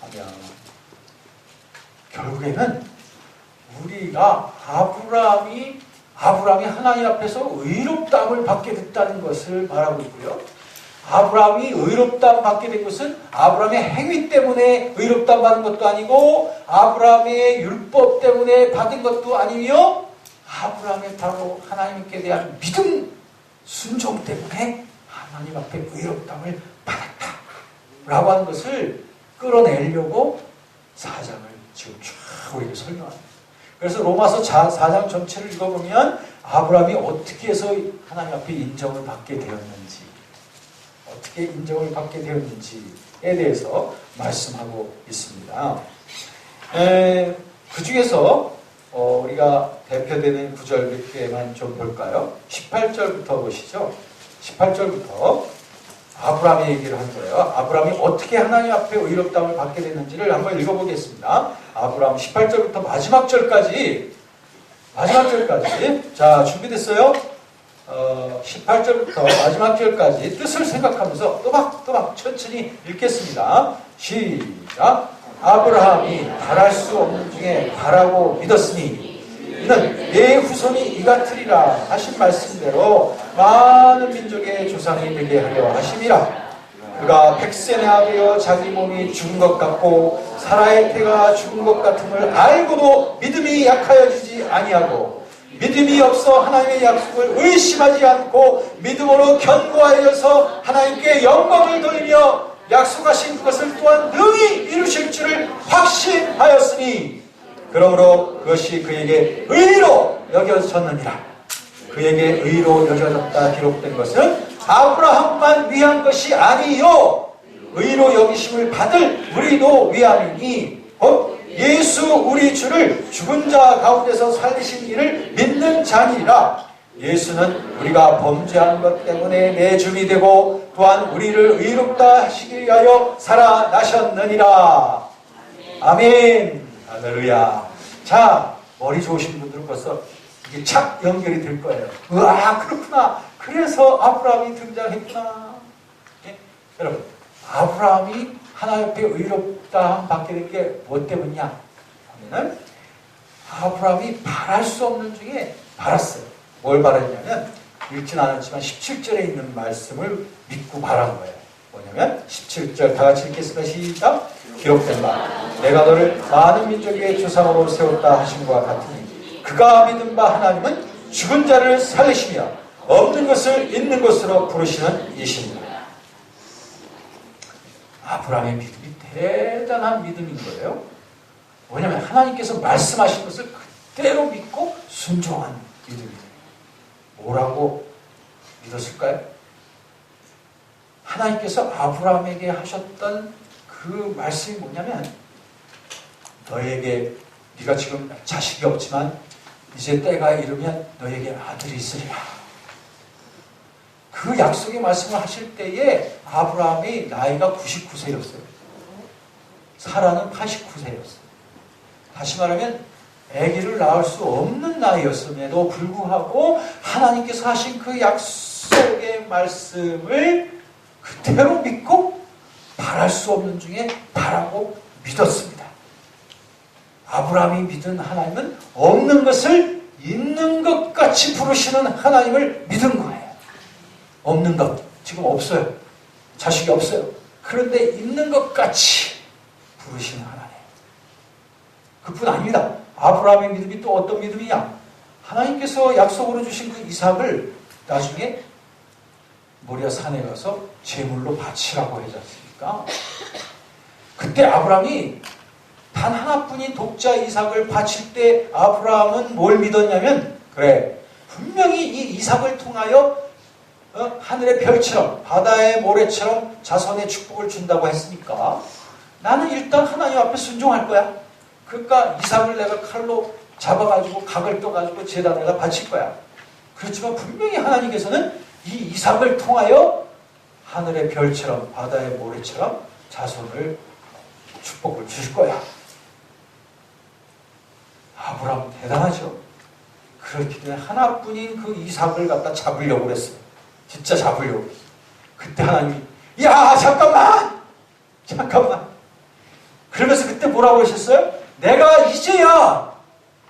Speaker 1: 하면 결국에는 우리가 아브라함이 하나님 앞에서 의롭다함을 받게 됐다는 것을 말하고 있고요. 아브라함이 의롭다함 받게 된 것은 아브라함의 행위 때문에 의롭다함 받은 것도 아니고 아브라함의 율법 때문에 받은 것도 아니며 아브라함의 바로 하나님께 대한 믿음, 순종 때문에 하나님 앞에 의롭다함을 받았다 라고 하는 것을 끌어내려고 4장을 지금 쫙 우리에게 설명합니다. 그래서 로마서 4장 전체를 읽어보면 아브라함이 어떻게 해서 하나님 앞에 인정을 받게 되었는지, 어떻게 인정을 받게 되었는지에 대해서 말씀하고 있습니다. 그 중에서 우리가 대표되는 구절 몇 개만 좀 볼까요? 18절부터 보시죠. 18절부터 아브라함의 얘기를 한 거예요. 아브라함이 어떻게 하나님 앞에 의롭다함을 받게 됐는지를 한번 읽어보겠습니다. 아브라함 18절부터 마지막 절까지. 자, 준비됐어요? 18절부터 마지막 절까지 뜻을 생각하면서 또박 천천히 읽겠습니다. 시작. 아브라함이 바랄 수 없는 중에 바라고 믿었으니 이는 내 후손이 이 같으리라 하신 말씀대로 많은 민족의 조상이 되게 하려 하심이라. 그가 백세나 되어 자기 몸이 죽은 것 같고 사라의 태가 죽은 것 같음을 알고도 믿음이 약하여지지 아니하고 믿음이 없어 하나님의 약속을 의심하지 않고 믿음으로 견고하여서 하나님께 영광을 돌리며 약속하신 것을 또한 능히 이루실 줄을 확신하였으니 그러므로 그것이 그에게 의로 여겨졌느니라. 그에게 의로 여겨졌다 기록된 것은 아브라함만 위한 것이 아니요 의로 여기심을 받을 우리도 위함이니 예수 우리 주를 죽은 자 가운데서 살리신 이를 믿는 자니라. 예수는 우리가 범죄한 것 때문에 내 주이 되고 또한 우리를 의롭다 하시기 위하여 살아나셨느니라. 아멘. 할렐루야. 자, 머리 좋으신 분들은 벌써 이게 착 연결이 될 거예요. 우와, 그렇구나. 그래서 아브라함이 등장했구나. 네? 여러분, 아브라함이 하나님 앞에 의롭다함 받게 된 게 뭐 때문이냐 하면은 아브라함이 바랄 수 없는 중에 바랐어요. 뭘 바랐냐면 읽진 않았지만 17절에 있는 말씀을 믿고 바란 거예요. 뭐냐면 17절 다 같이 읽겠습니다. 시작. 기록된 바 내가 너를 많은 민족의 조상으로 세웠다 하신 것과 같으니 그가 믿은 바 하나님은 죽은 자를 살리시며 없는 것을 있는 것으로 부르시는 이십니다. 아브라함의 믿음이 대단한 믿음인 거예요. 왜냐하면 하나님께서 말씀하신 것을 그대로 믿고 순종한 믿음이에요. 뭐라고 믿었을까요? 하나님께서 아브라함에게 하셨던 그 말씀이 뭐냐면 너에게 네가 지금 자식이 없지만 이제 때가 이르면 너에게 아들이 있으리라. 그 약속의 말씀을 하실 때에 아브라함이 나이가 99세였어요. 사라는 89세였어요. 다시 말하면 아기를 낳을 수 없는 나이였음에도 불구하고 하나님께서 하신 그 약속의 말씀을 그대로 믿고 바랄 수 없는 중에 바라고 믿었습니다. 아브라함이 믿은 하나님은 없는 것을 있는 것 같이 부르시는 하나님을 믿은 거예요. 없는 것, 지금 없어요. 자식이 없어요. 그런데 있는 것 같이 부르시는 하나님. 그뿐 아닙니다. 아브라함의 믿음이 또 어떤 믿음이냐? 하나님께서 약속으로 주신 그 이삭을 나중에 모리아 산에 가서 제물로 바치라고 하지 않습니까? 그때 아브라함이 단 하나뿐인 독자 이삭을 바칠 때 아브라함은 뭘 믿었냐면 그래, 분명히 이 이삭을 통하여 하늘의 별처럼 바다의 모래처럼 자손의 축복을 준다고 했으니까 나는 일단 하나님 앞에 순종할 거야. 그러니까 이삭을 내가 칼로 잡아가지고 각을 떠가지고 제단에다 바칠 거야. 그렇지만 분명히 하나님께서는 이 이삭을 통하여 하늘의 별처럼 바다의 모래처럼 자손을 축복을 주실 거야. 아브라함 대단하죠. 그렇기 때문에 하나뿐인 그 이삭을 갖다 잡으려고 그랬어요. 진짜 잡으려고 그랬어요. 그때 하나님이 야 잠깐만 그러면서 그때 뭐라고 하셨어요? 내가 이제야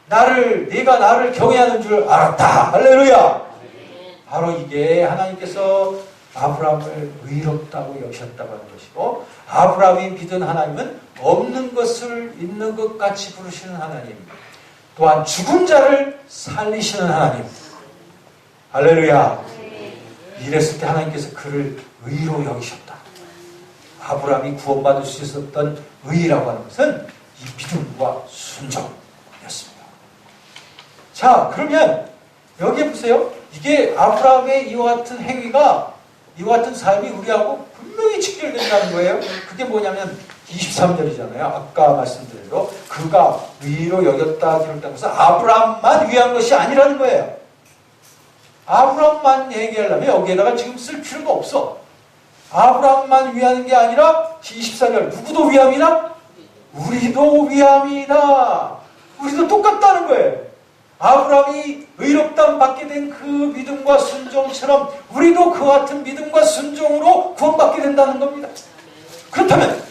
Speaker 1: 네가 나를 경외하는 줄 알았다. 할렐루야. 바로 이게 하나님께서 아브라함을 의롭다고 여기셨다고 하는 것이고, 아브라함이 믿은 하나님은 없는 것을 있는 것 같이 부르시는 하나님, 또한 죽은 자를 살리시는 하나님. 할렐루야. 이랬을 때 하나님께서 그를 의로 여기셨다. 아브라함이 구원받을 수 있었던 의라고 하는 것은 이 믿음과 순종이었습니다. 자, 그러면 여기에 보세요. 이게 아브라함의 이와 같은 행위가, 이와 같은 삶이 우리하고 분명히 직결된다는 거예요. 그게 뭐냐면 23절이잖아요. 아까 말씀드린 대로 그가 의로 여겼다 기록되면서 아브라함만 위한 것이 아니라는 거예요. 아브라함만 얘기하려면 여기에다가 지금 쓸 필요가 없어. 아브라함만 위하는 게 아니라 24절 누구도 위함이나? 우리도 위함이다. 우리도 똑같다는 거예요. 아브라함이 의롭다함 받게 된 그 믿음과 순종처럼 우리도 그와 같은 믿음과 순종으로 구원받게 된다는 겁니다. 그렇다면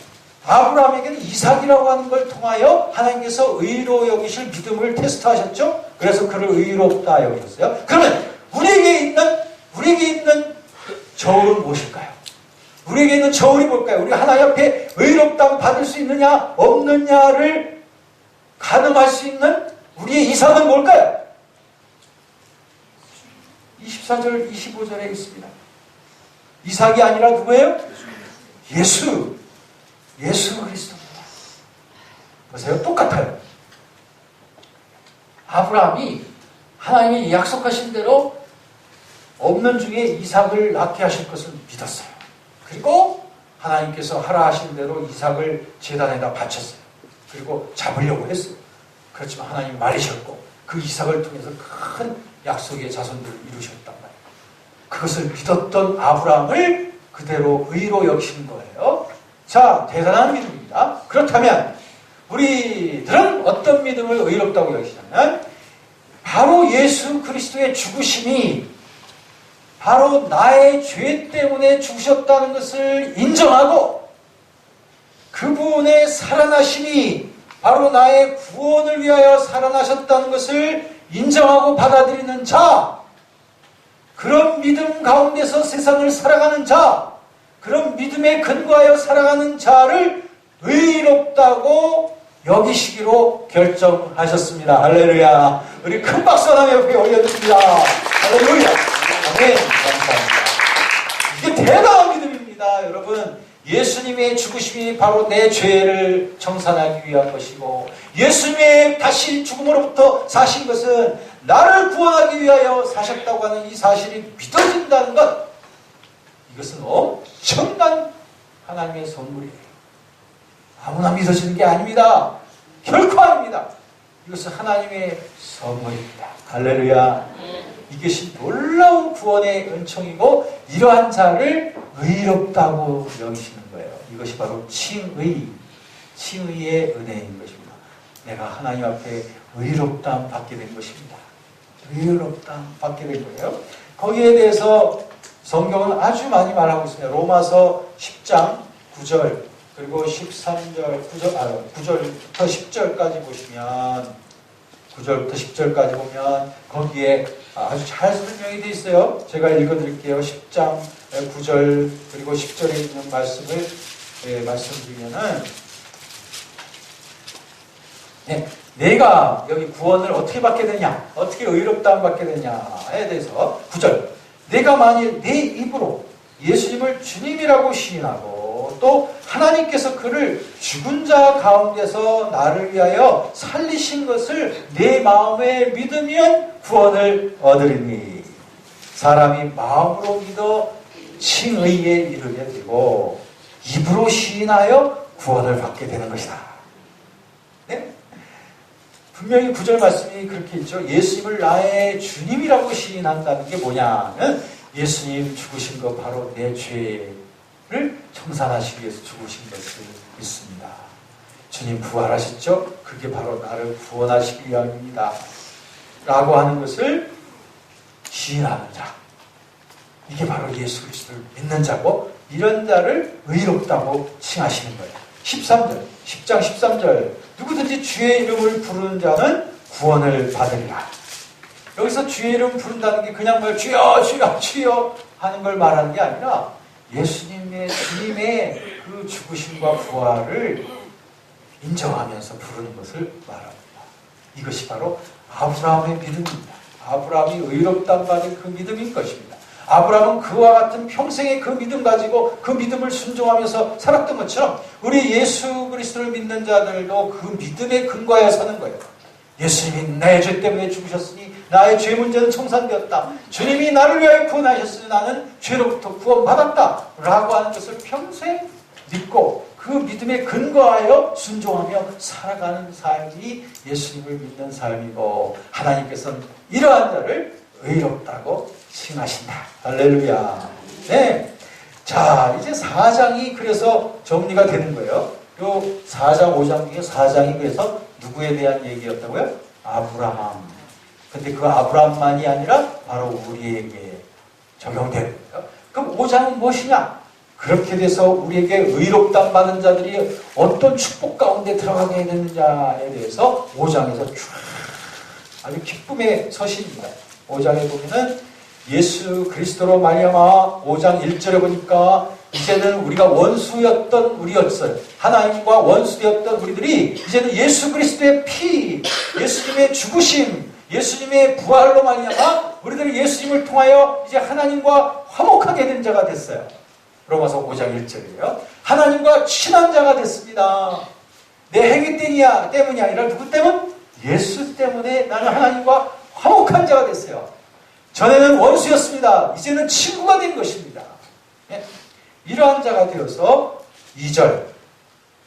Speaker 1: 아브라함에게는 이삭이라고 하는 걸 통하여 하나님께서 의로 여기실 믿음을 테스트하셨죠. 그래서 그를 의롭다 여기셨어요. 그러면 우리에게 있는 저울은 무엇일까요? 우리에게 있는 저울이 뭘까요? 우리 하나님 앞에 의롭다함 받을 수 있느냐 없느냐를 가늠할 수 있는 우리의 이삭은 뭘까요? 24절 25절에 있습니다. 이삭이 아니라 누구예요? 예수 그리스도입니다. 보세요. 똑같아요. 아브라함이 하나님이 약속하신 대로 없는 중에 이삭을 낳게 하실 것을 믿었어요. 그리고 하나님께서 하라 하신 대로 이삭을 제단에다 바쳤어요. 그리고 잡으려고 했어요. 그렇지만 하나님이 말리셨고 그 이삭을 통해서 큰 약속의 자손들을 이루셨단 말이에요. 그것을 믿었던 아브라함을 그대로 의로 여기신 거예요. 자, 대단한 믿음입니다. 그렇다면 우리들은 어떤 믿음을 의롭다고 여기시냐면 바로 예수 그리스도의 죽으심이 바로 나의 죄 때문에 죽으셨다는 것을 인정하고 그분의 살아나심이 바로 나의 구원을 위하여 살아나셨다는 것을 인정하고 받아들이는 자, 그런 믿음 가운데서 세상을 살아가는 자, 그런 믿음에 근거하여 살아가는 자를 의롭다고 여기시기로 결정하셨습니다. 할렐루야. 우리 큰 박수 하나 옆에 올려드립니다. 할렐루야. 아멘. 감사합니다. 이게 대단한 믿음입니다. 여러분, 예수님의 죽으심이 바로 내 죄를 청산하기 위한 것이고 예수님의 다시 죽음으로부터 사신 것은 나를 구원하기 위하여 사셨다고 하는 이 사실이 믿어진다는 것, 이것은 엄청난 하나님의 선물이에요. 아무나 믿어지는 게 아닙니다. 결코 아닙니다. 이것은 하나님의 선물입니다. 할렐루야. 이것이 놀라운 구원의 은총이고 이러한 자를 의롭다고 여기시는 거예요. 이것이 바로 칭의의 은혜인 것입니다. 내가 하나님 앞에 의롭다함 받게 된 것입니다. 의롭다함 받게 된 거예요. 거기에 대해서 성경은 아주 많이 말하고 있습니다. 로마서 10장 9절 그리고 13절 9절부터 10절까지 보시면 9절부터 10절까지 보면 거기에 아주 잘 설명이 되어 있어요. 제가 읽어드릴게요. 10장 9절 그리고 10절에 있는 말씀을 말씀드리면은 내가 여기 구원을 어떻게 받게 되냐, 어떻게 의롭다함 받게 되냐에 대해서 9절, 내가 만일 내 입으로 예수님을 주님이라고 시인하고 또 하나님께서 그를 죽은 자 가운데서 나를 위하여 살리신 것을 내 마음에 믿으면 구원을 얻으리니 사람이 마음으로 믿어 칭의에 이르게 되고 입으로 시인하여 구원을 받게 되는 것이다. 네? 분명히 9절 말씀이 그렇게 있죠. 예수님을 나의 주님이라고 시인한다는 게 뭐냐면 예수님 죽으신 거 바로 내 죄를 청산하시기 위해서 죽으신 것을 믿습니다. 주님 부활하셨죠? 그게 바로 나를 구원하시기 위함입니다. 라고 하는 것을 시인하는 자. 이게 바로 예수 그리스도를 믿는 자고 이런 자를 의롭다고 칭하시는 거예요. 13절, 10장 13절 누구든지 주의 이름을 부르는 자는 구원을 받으리라. 여기서 주의 이름 부른다는 게 그냥 뭐 주여 주여 주여 하는 걸 말하는 게 아니라 예수님의 주님의 그 죽으심과 부활을 인정하면서 부르는 것을 말합니다. 이것이 바로 아브라함의 믿음입니다. 아브라함이 의롭다는 받은 그 믿음인 것입니다. 아브라함은 그와 같은 평생의 그 믿음 가지고 그 믿음을 순종하면서 살았던 것처럼 우리 예수 그리스도를 믿는 자들도 그 믿음의 근거에 서는 거예요. 예수님이 나의 죄 때문에 죽으셨으니 나의 죄 문제는 청산되었다. 주님이 나를 위하여 구원하셨으니 나는 죄로부터 구원받았다. 라고 하는 것을 평생 믿고 그 믿음에 근거하여 순종하며 살아가는 삶이 예수님을 믿는 삶이고 하나님께서는 이러한 자를 의롭다고 칭하신다. 할렐루야. 네. 자, 이제 4장이 그래서 정리가 되는 거예요. 요 4장, 5장 중에 4장이 그래서 누구에 대한 얘기였다고요? 아브라함. 근데 그 아브라함만이 아니라 바로 우리에게 적용되는 거예요. 그럼 5장은 무엇이냐? 그렇게 돼서 우리에게 의롭다 받은 자들이 어떤 축복 가운데 들어가게 되느냐에 대해서 5장에서 쭉 아주 기쁨의 서신입니다. 5장에 보면은 예수 그리스도로 말미암아 5장 1절에 보니까 이제는 우리가 원수였던 우리였어요. 하나님과 원수되었던 우리들이 이제는 예수 그리스도의 피, 예수님의 죽으심, 예수님의 부활로 말미암아 우리들이 예수님을 통하여 이제 하나님과 화목하게 된 자가 됐어요. 로마서 5장 1절이에요. 하나님과 친한 자가 됐습니다. 내 행위 때문이 아니라 누구 때문? 예수 때문에 나는 하나님과 화목한 자가 됐어요. 전에는 원수였습니다. 이제는 친구가 된 것입니다. 네? 이러한 자가 되어서 2절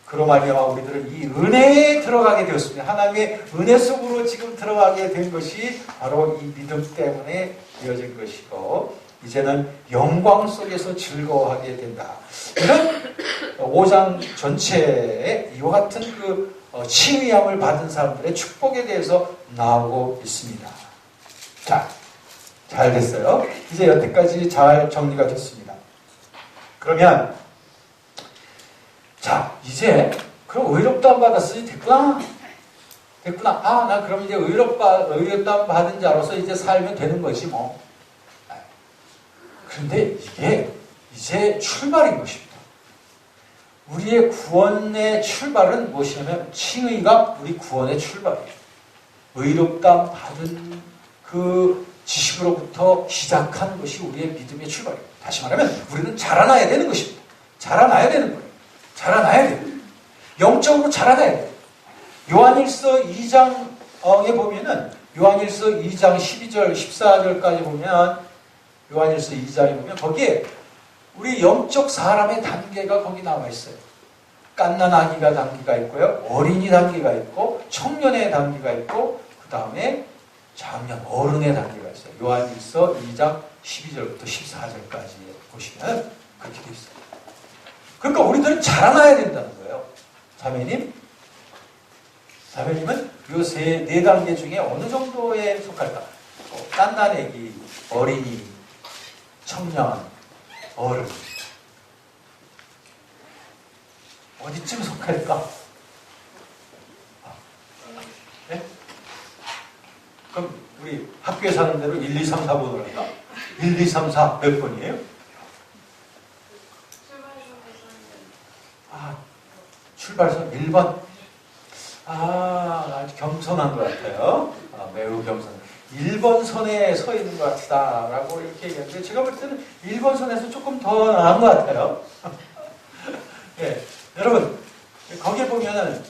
Speaker 1: 그로 말미암아 우리들은 이 은혜에 들어가게 되었습니다. 하나님의 은혜 속으로 지금 들어가게 된 것이 바로 이 믿음 때문에 되어진 것이고 이제는 영광 속에서 즐거워하게 된다. 이런 5장 전체에 이와 같은 그 칭의함을 받은 사람들의 축복에 대해서 나오고 있습니다. 자, 잘 됐어요. 이제 여태까지 잘 정리가 됐습니다. 그러면 자, 이제 그럼 의롭다함 받았으니 됐구나. 아, 나 그럼 이제 의롭다함 받은 자로서 이제 살면 되는 거지 뭐. 그런데 이게 이제 출발인 것입니다. 우리의 구원의 출발은 무엇이냐면 칭의가 우리 구원의 출발이에요. 의롭다함 받은 그 지식으로부터 시작하는 것이 우리의 믿음의 출발이에요. 다시 말하면 우리는 자라나야 되는 것입니다. 자라나야 되는 거예요. 자라나야 돼요. 영적으로 자라나야 돼요. 요한일서 2장에 보면은 요한일서 2장 12절 14절까지 보면 요한일서 2장에 보면 거기에 우리 영적 사람의 단계가 거기 나와 있어요. 갓난 아기가 단계가 있고요. 어린이 단계가 있고 청년의 단계가 있고 그 다음에 장년 어른의 단계가 있어요. 요한일서 2장 12절부터 14절까지 보시면 그렇게 되어 있어요. 그러니까 우리들은 자라나야 된다는 거예요. 자매님은 이 네 단계 중에 어느 정도에 속할까? 갓난 아기, 어린이, 청년, 어른 어디쯤 속할까? 네? 그럼 우리 학교에 사는 대로 1, 2, 3, 4번으로 할까? 1, 2, 3, 4 몇 번이에요? 출발선 1번. 아주 겸손한 것 같아요. 매우 겸손. 1번 선에 서 있는 것 같다 라고 이렇게 얘기하는데 제가 볼 때는 1번 선에서 조금 더 나은 것 같아요. 네, 여러분 거기에 보면은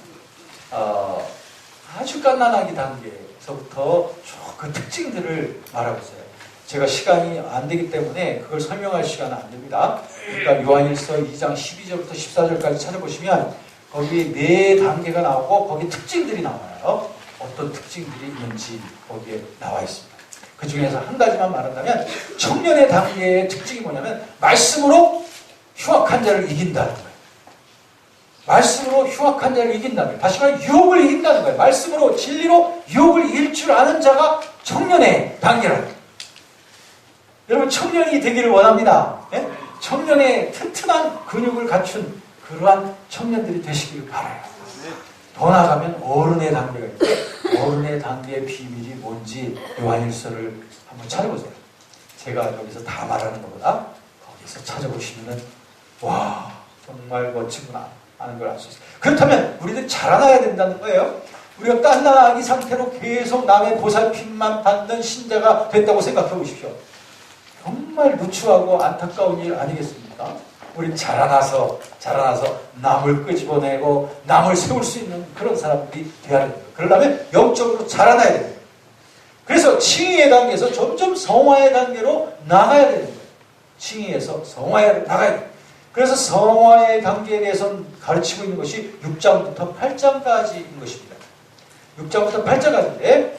Speaker 1: 아주 갓난아기 단계에서부터 쭉 그 특징들을 말하고 있어요. 제가 시간이 안 되기 때문에 그걸 설명할 시간은 안 됩니다. 그러니까 요한일서 2장 12절부터 14절까지 찾아보시면 거기 네 단계가 나오고 거기 특징들이 나와요. 어떤 특징들이 있는지 거기에 나와 있습니다. 그 중에서 한 가지만 말한다면 청년의 단계의 특징이 뭐냐면 말씀으로 흉악한 자를 이긴다는 거예요. 말씀으로 흉악한 자를 이긴다는 거예요. 다시 말해 유혹을 이긴다는 거예요. 말씀으로 진리로 유혹을 이길 줄 아는 자가 청년의 단계라는 거예요. 여러분 청년이 되기를 원합니다. 예? 청년의 튼튼한 근육을 갖춘 그러한 청년들이 되시기를 바라요. 더 나아가면 어른의 단계가 있는데 어른의 단계의 비밀이 뭔지 요한일서를 한번 찾아보세요. 제가 여기서 다 말하는 것보다 거기서 찾아보시면은 와 정말 멋지구나 하는 걸 알 수 있어요. 그렇다면 우리는 자라나야 된다는 거예요. 우리가 깐난아기 상태로 계속 남의 보살핌만 받는 신자가 된다고 생각해 보십시오. 정말 누추하고 안타까운 일 아니겠습니까? 우린 자라나서 남을 끄집어내고 남을 세울 수 있는 그런 사람들이 되어야 됩니다. 그러려면 영적으로 자라나야 됩니다. 그래서 칭의의 단계에서 점점 성화의 단계로 나가야 되는 거예요. 칭의에서 성화에 나가야 돼요. 그래서 성화의 단계에 대해서는 가르치고 있는 것이 6장부터 8장까지인 것입니다. 6장부터 8장까지인데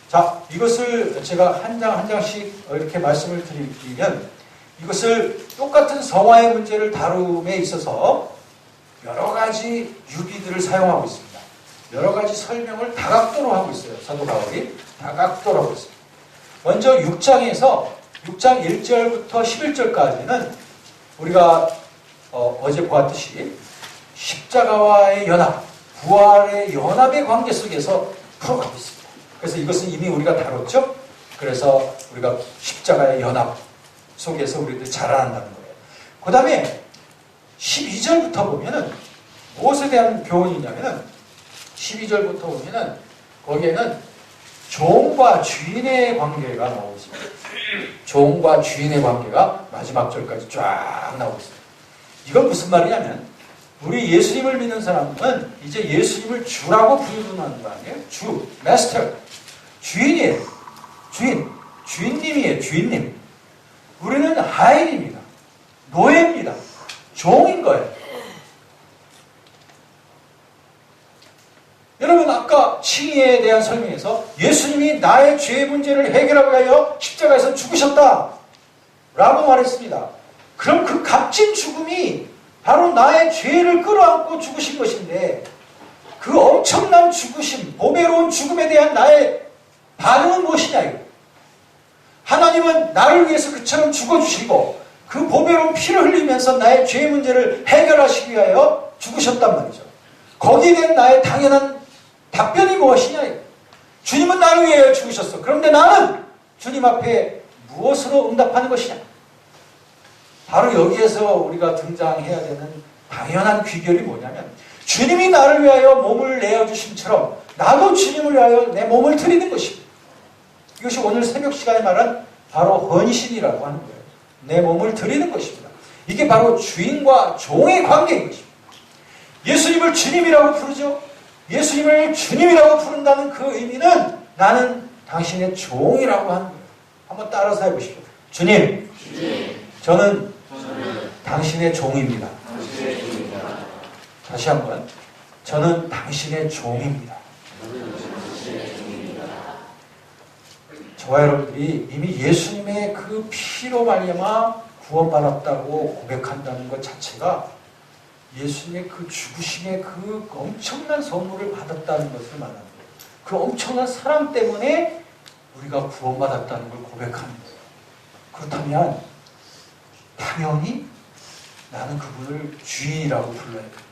Speaker 1: 자, 이것을 제가 한 장 한 장씩 이렇게 말씀을 드리면 이것을 똑같은 성화의 문제를 다룸에 있어서 여러 가지 유비들을 사용하고 있습니다. 여러 가지 설명을 다각도로 하고 있어요. 사도 바울이 다각도로 하고 있습니다. 먼저 6장에서 6장 1절부터 11절까지는 우리가 어제 보았듯이 십자가와의 연합, 부활의 연합의 관계 속에서 풀어가고 있습니다. 그래서 이것은 이미 우리가 다뤘죠. 그래서 우리가 십자가의 연합 속에서 우리들 자라난다는 거예요. 그 다음에 12절부터 보면은 무엇에 대한 교훈이냐면은 12절부터 보면은 거기에는 종과 주인의 관계가 나오고 있습니다. 종과 주인의 관계가 마지막 절까지 쫙 나오고 있습니다. 이건 무슨 말이냐면 우리 예수님을 믿는 사람은 이제 예수님을 주라고 부르는 거 아니에요? 주, 마스터, 주인이에요. 주인님이에요. 주인님. 우리는 하인입니다. 노예입니다. 종인 거예요. 여러분 아까 칭의에 대한 설명에서 예수님이 나의 죄의 문제를 해결하기 위하여 십자가에서 죽으셨다 라고 말했습니다. 그럼 그 값진 죽음이 바로 나의 죄를 끌어안고 죽으신 것인데 그 엄청난 죽으심, 보배로운 죽음에 대한 나의 반응은 무엇이냐 이거. 하나님은 나를 위해서 그처럼 죽어주시고 그 보배로운 피를 흘리면서 나의 죄의 문제를 해결하시기 위하여 죽으셨단 말이죠. 거기에 대한 나의 당연한 답변이 무엇이냐 이거. 주님은 나를 위하여 죽으셨어. 그런데 나는 주님 앞에 무엇으로 응답하는 것이냐. 바로 여기에서 우리가 등장해야 되는 당연한 귀결이 뭐냐면 주님이 나를 위하여 몸을 내어주심처럼 나도 주님을 위하여 내 몸을 드리는 것입니다. 이것이 오늘 새벽 시간에 말한 바로 헌신이라고 하는 거예요. 내 몸을 드리는 것입니다. 이게 바로 주인과 종의 관계인 것입니다. 예수님을 주님이라고 부르죠. 예수님을 주님이라고 부른다는 그 의미는 나는 당신의 종이라고 하는 거예요. 한번 따라서 해보시죠. 주님. 저는 당신의 종입니다. 다시 한번. 저는 당신의 종입니다. 저와 여러분들이 이미 예수님의 그 피로 말미암아 구원받았다고 고백한다는 것 자체가 예수님의 그 죽으심의 그 엄청난 선물을 받았다는 것을 말하는 거예요. 그 엄청난 사랑 때문에 우리가 구원받았다는 걸 고백하는 거예요. 그렇다면 당연히 나는 그분을 주인이라고 불러야 됩니다.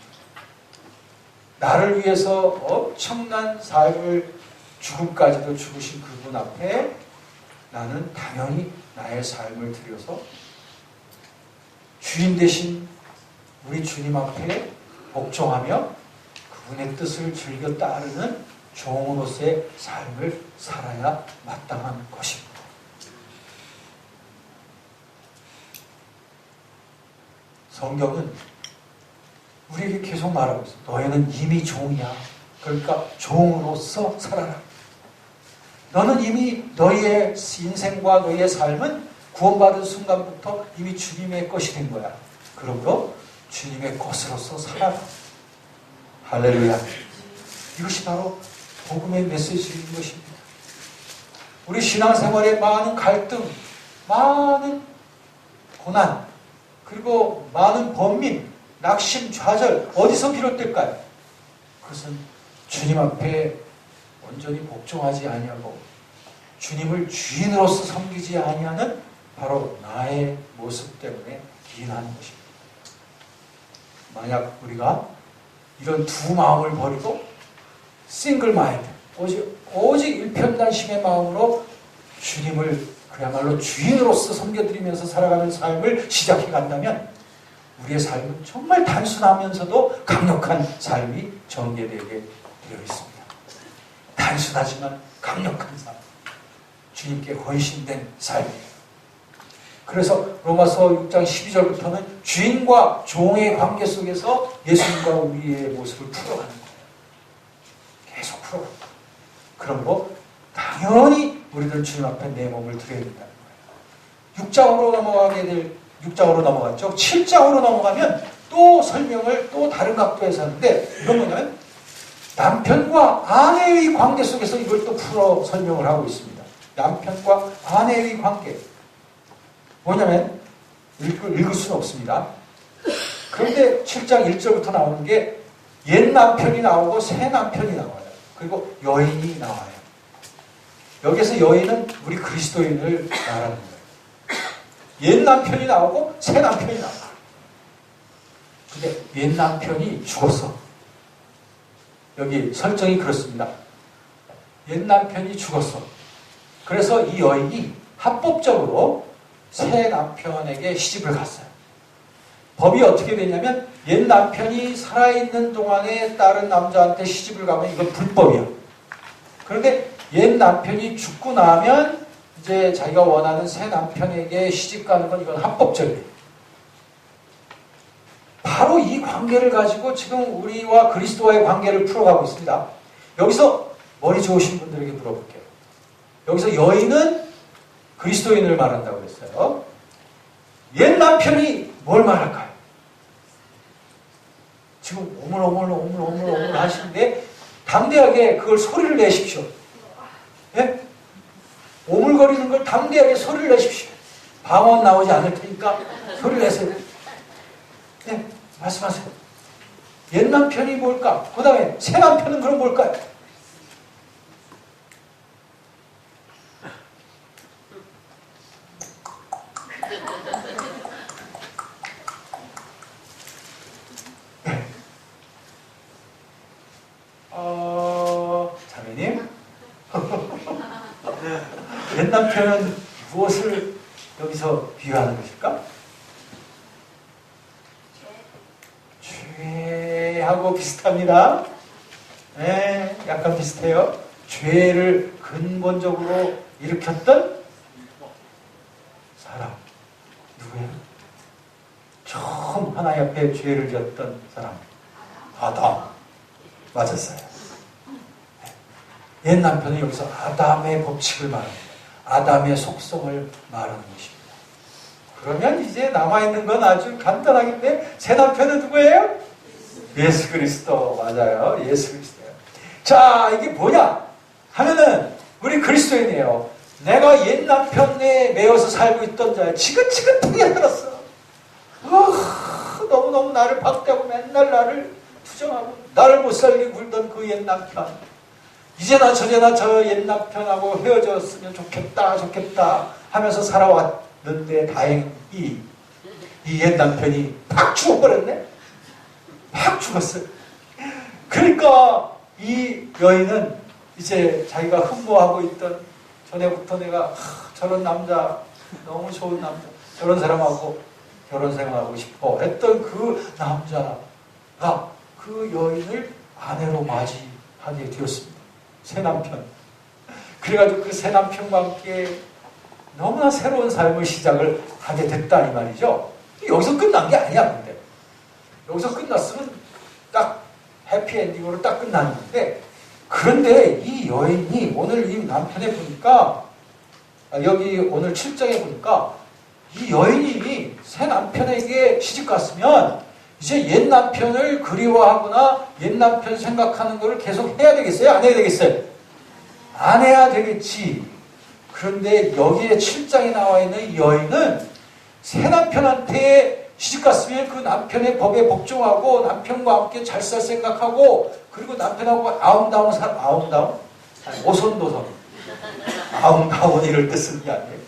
Speaker 1: 나를 위해서 엄청난 삶을 죽음까지도 죽으신 그분 앞에 나는 당연히 나의 삶을 드려서 주인 되신 우리 주님 앞에 복종하며 그분의 뜻을 즐겨 따르는 종으로서의 삶을 살아야 마땅한 것입니다. 성경은 우리에게 계속 말하고 있어요. 너희는 이미 종이야. 그러니까 종으로서 살아라. 너는 이미 너희의 인생과 너희의 삶은 구원받은 순간부터 이미 주님의 것이 된 거야. 그러므로 주님의 것으로서 살아라. 할렐루야. 이것이 바로 복음의 메시지인 것입니다. 우리 신앙생활에 많은 갈등, 많은 고난, 그리고 많은 번민, 낙심, 좌절 어디서 비롯될까요? 그것은 주님 앞에 온전히 복종하지 아니하고 주님을 주인으로서 섬기지 아니하는 바로 나의 모습 때문에 기인하는 것입니다. 만약 우리가 이런 두 마음을 버리고 싱글 마인드, 오직 일편단심의 마음으로 주님을 그야말로 주인으로서 섬겨드리면서 살아가는 삶을 시작해 간다면 우리의 삶은 정말 단순하면서도 강력한 삶이 전개되게 되어 있습니다. 단순하지만 강력한 삶, 주님께 헌신된 삶이에요. 그래서 로마서 6장 12절부터는 주인과 종의 관계 속에서 예수님과 우리의 모습을 풀어가는 거예요. 계속 풀어가는 거예요. 그러므로 당연히 우리들 주님 앞에 내 몸을 드려야 된다는 거예요. 6장으로 넘어갔죠. 7장으로 넘어가면 또 설명을 또 다른 각도에서 하는데 이건 뭐냐면 남편과 아내의 관계 속에서 이걸 또 풀어 설명을 하고 있습니다. 남편과 아내의 관계. 뭐냐면 읽을 수는 없습니다. 그런데 7장 1절부터 나오는 게 옛 남편이 나오고 새 남편이 나와요. 그리고 여인이 나와요. 여기서 여인은 우리 그리스도인을 말하는 거예요. 옛 남편이 나오고 새 남편이 나와요. 근데 옛 남편이 죽었어. 여기 설정이 그렇습니다. 옛 남편이 죽었어. 그래서 이 여인이 합법적으로 새 남편에게 시집을 갔어요. 법이 어떻게 되냐면 옛 남편이 살아있는 동안에 다른 남자한테 시집을 가면 이건 불법이에요. 그런데 옛 남편이 죽고 나면 이제 자기가 원하는 새 남편에게 시집 가는 건 이건 합법적이에요. 바로 이 관계를 가지고 지금 우리와 그리스도와의 관계를 풀어가고 있습니다. 여기서 머리 좋으신 분들에게 물어볼게요. 여기서 여인은 그리스도인을 말한다고 했어요. 옛 남편이 뭘 말할까요? 지금 오물 하시는데 담대하게 그걸 소리를 내십시오. 예? 오물거리는 걸 담대하게 소리를 내십시오. 방언 나오지 않을 테니까 소리를 내세요. 네, 말씀하세요. 옛 남편이 뭘까? 그 다음에 새 남편은 그럼 뭘까요? 자매님? 옛 남편은 무엇을 여기서 비유하는 것일까? 죄하고 비슷합니다. 네, 약간 비슷해요. 죄를 근본적으로 일으켰던 사람. 누구예요? 처음 하나님 앞에 죄를 지었던 사람. 아담. 맞았어요. 옛 남편은 여기서 아담의 법칙을 말합니다. 아담의 속성을 말하는 것입니다. 그러면 이제 남아있는 건 아주 간단하긴데 새 남편은 누구예요? 예수 그리스도. 맞아요. 예수 그리스도예요. 자, 이게 뭐냐 하면은 우리 그리스도인이에요. 내가 옛 남편에 매여서 살고 있던 자야. 지긋지긋하게 살았어. 너무너무 나를 박대하고 맨날 나를 투정하고 나를 못살게 굴던 그 옛 남편. 이제나 저제나 저 옛 남편하고 헤어졌으면 좋겠다 하면서 살아왔는데 다행히 이 옛 남편이 팍 죽어버렸네. 팍 죽었어요. 그러니까 이 여인은 이제 자기가 흠모하고 있던 전에부터 내가 저런 남자 너무 좋은 남자 저런 사람하고 결혼 생활하고 싶어 했던 그 남자가 그 여인을 아내로 맞이하게 되었습니다. 새 남편. 그래가지고 그 새 남편과 함께 너무나 새로운 삶을 시작을 하게 됐다 이 말이죠. 여기서 끝난 게 아니야. 근데 여기서 끝났으면 딱 해피엔딩으로 딱 끝났는데 그런데 이 여인이 오늘 이 남편에 보니까 여기 오늘 7장에 보니까 이 여인이 새 남편에게 시집 갔으면 이제 옛 남편을 그리워하거나 옛 남편 생각하는 거를 계속 해야 되겠어요? 안 해야 되겠어요? 안 해야 되겠지. 그런데 여기에 7장에 나와 있는 이 여인은 새 남편한테 시집갔으면 그 남편의 법에 복종하고 남편과 함께 잘 살 생각하고 그리고 남편하고 아웅다웅 오손도손 아웅다웅 이럴 때 쓰는 게 아니에요.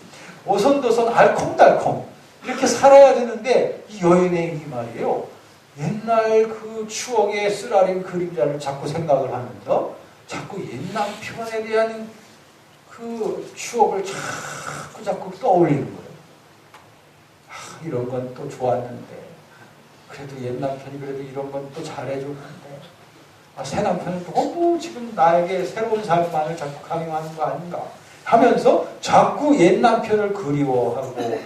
Speaker 1: 오손도손 알콩달콩 이렇게 살아야 되는데 이 여인의 이 말이에요. 옛날 그 추억의 쓰라린 그림자를 자꾸 생각을 하면서 자꾸 옛 남편에 대한 그 추억을 자꾸 떠올리는 거예요. 이런 건 또 좋았는데 그래도 옛 남편이 그래도 이런 건 또 잘해줬는데 새 남편은 너무 지금 나에게 새로운 삶만을 자꾸 강요하는 거 아닌가 하면서 자꾸 옛 남편을 그리워하고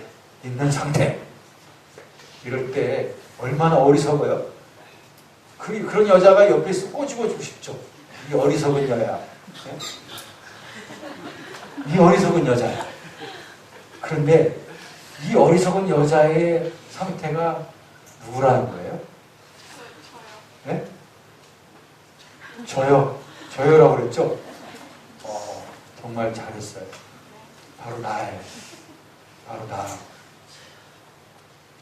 Speaker 1: 있는 상태. 이럴 때 얼마나 어리석어요. 그런 여자가 옆에 있으면 꼬집어주고 싶죠. 이 어리석은 여야. 이 어리석은 여자야. 그런데 이 어리석은 여자의 상태가 누구라는 거예요? 네? 저요라고 그랬죠? 정말 잘했어요. 바로 나예요. 바로 나.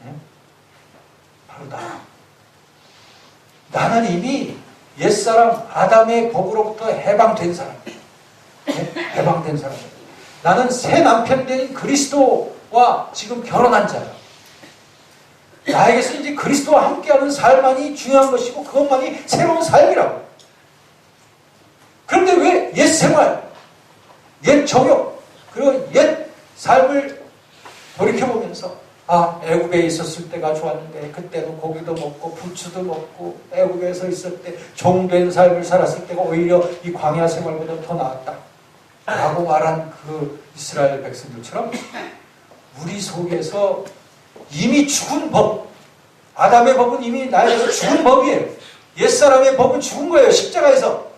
Speaker 1: 네? 바로 나. 나는 이미 옛사람 아담의 법으로부터 해방된 사람. 네? 해방된 사람. 나는 새 남편 된 그리스도와 지금 결혼한 자야. 나에게서 이제 그리스도와 함께하는 삶만이 중요한 것이고 그것만이 새로운 삶이라고. 그런데 왜 옛 생활, 옛 정욕, 그리고 옛 삶을 돌이켜보면서 애굽에 있었을 때가 좋았는데 그때도 고기도 먹고 부추도 먹고 애굽에서 있을 때 종된 삶을 살았을 때가 오히려 이 광야 생활보다 더 나았다 라고 말한 그 이스라엘 백성들처럼 우리 속에서 이미 죽은 법, 아담의 법은 이미 나에게서 죽은 법이에요. 옛사람의 법은 죽은 거예요. 십자가에서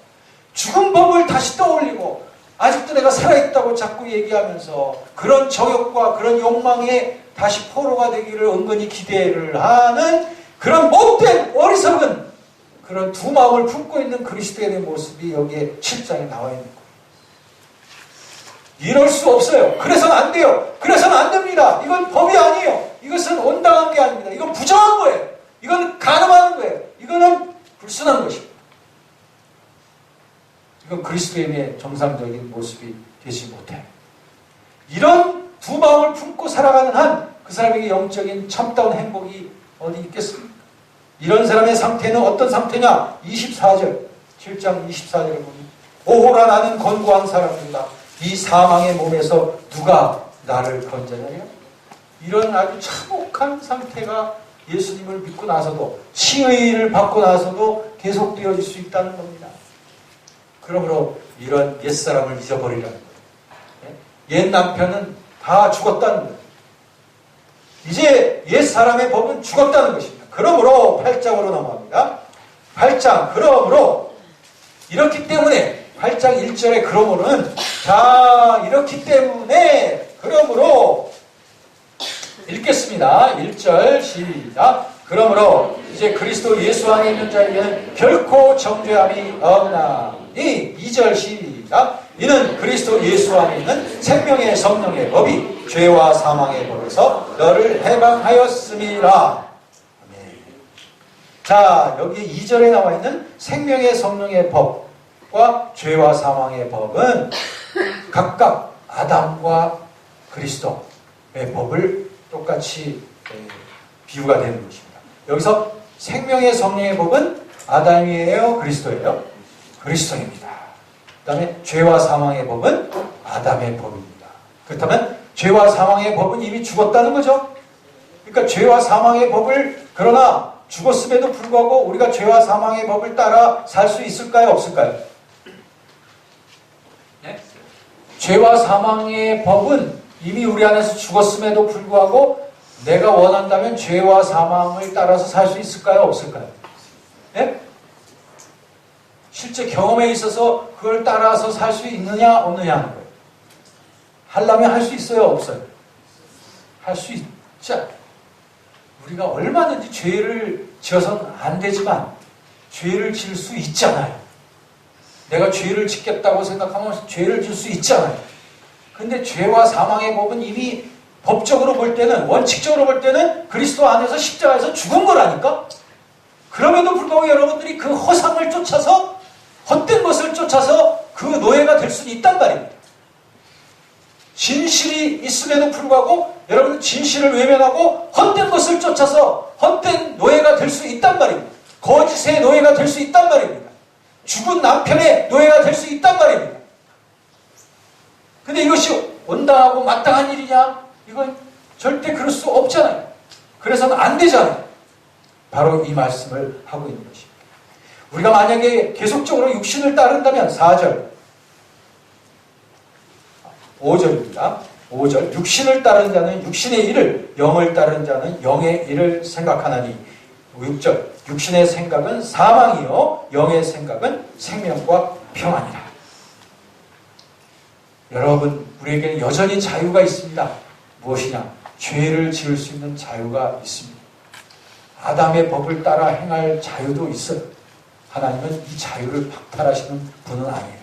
Speaker 1: 죽은 법을 다시 떠올리고 아직도 내가 살아있다고 자꾸 얘기하면서 그런 정욕과 그런 욕망에 다시 포로가 되기를 은근히 기대를 하는 그런 못된 어리석은 그런 두 마음을 품고 있는 그리스도인의 모습이 여기에 7장에 나와 있는 거예요. 이럴 수 없어요. 그래서는 안 돼요. 그래서는 안 됩니다. 이건 법이 아니에요. 이것은 온당한 게 아닙니다. 이건 부정한 거예요. 이건 간음하는 거예요. 이거는 불순한 것입니다. 이건 그리스도인의 정상적인 모습이 되지 못해요. 이런 두 마음을 품고 살아가는 한 그 사람에게 영적인 참다운 행복이 어디 있겠습니까? 이런 사람의 상태는 어떤 상태냐? 24절, 7장 24절을 보면 오호라 나는 건고한 사람입니다. 이 사망의 몸에서 누가 나를 건져내려? 이런 아주 참혹한 상태가 예수님을 믿고 나서도 칭의를 받고 나서도 계속되어질 수 있다는 겁니다. 그러므로 이런 옛사람을 잊어버리라는 거예요. 옛 남편은 다 죽었다는 거예요. 이제 옛사람의 법은 죽었다는 것입니다. 그러므로 8장으로 넘어갑니다. 8장 그러므로 이렇기 때문에 8장 1절의 그러므로는 자 이렇기 때문에 그러므로 읽겠습니다. 1절 시작. 그러므로 이제 그리스도 예수 안에 있는 자에게는 결코 정죄함이 없나니 2절 시작. 이는 그리스도 예수 안에 있는 생명의 성령의 법이 죄와 사망의 법에서 너를 해방하였음이라. 자 여기 2절에 나와 있는 생명의 성령의 법과 죄와 사망의 법은 각각 아담과 그리스도의 법을 똑같이 비유가 되는 것입니다. 여기서 생명의 성령의 법은 아담이에요? 그리스도예요? 그리스도입니다. 그 다음에 죄와 사망의 법은 아담의 법입니다. 그렇다면 죄와 사망의 법은 이미 죽었다는 거죠. 그러니까 죄와 사망의 법을 그러나 죽었음에도 불구하고 우리가 죄와 사망의 법을 따라 살 수 있을까요? 없을까요? 네? 죄와 사망의 법은 이미 우리 안에서 죽었음에도 불구하고 내가 원한다면 죄와 사망을 따라서 살 수 있을까요? 없을까요? 네? 실제 경험에 있어서 그걸 따라서 살 수 있느냐 없느냐 하는 거예요. 하려면 할 수 있어요? 없어요? 할 수 있죠. 우리가 얼마든지 죄를 지어서는 안 되지만 죄를 지을 수 있잖아요. 내가 죄를 짓겠다고 생각하면 죄를 지을 수 있잖아요. 근데 죄와 사망의 법은 이미 법적으로 볼 때는, 원칙적으로 볼 때는 그리스도 안에서 십자가에서 죽은 거라니까? 그럼에도 불구하고 여러분들이 그 허상을 쫓아서, 헛된 것을 쫓아서 그 노예가 될 수는 있단 말입니다. 진실이 있음에도 불구하고 여러분은 진실을 외면하고 헛된 것을 쫓아서 헛된 노예가 될 수 있단 말입니다. 거짓의 노예가 될 수 있단 말입니다. 죽은 남편의 노예가 될 수 있단 말입니다. 근데 이것이 온당하고 마땅한 일이냐? 이건 절대 그럴 수 없잖아요. 그래서는 안 되잖아요. 바로 이 말씀을 하고 있는 것입니다. 우리가 만약에 계속적으로 육신을 따른다면 4절 5절입니다. 5절 육신을 따른 자는 육신의 일을, 영을 따른 자는 영의 일을 생각하나니. 6절 육신의 생각은 사망이요 영의 생각은 생명과 평안이라. 여러분, 우리에게는 여전히 자유가 있습니다. 무엇이냐? 죄를 지을 수 있는 자유가 있습니다. 아담의 법을 따라 행할 자유도 있어요. 하나님은 이 자유를 박탈하시는 분은 아니에요.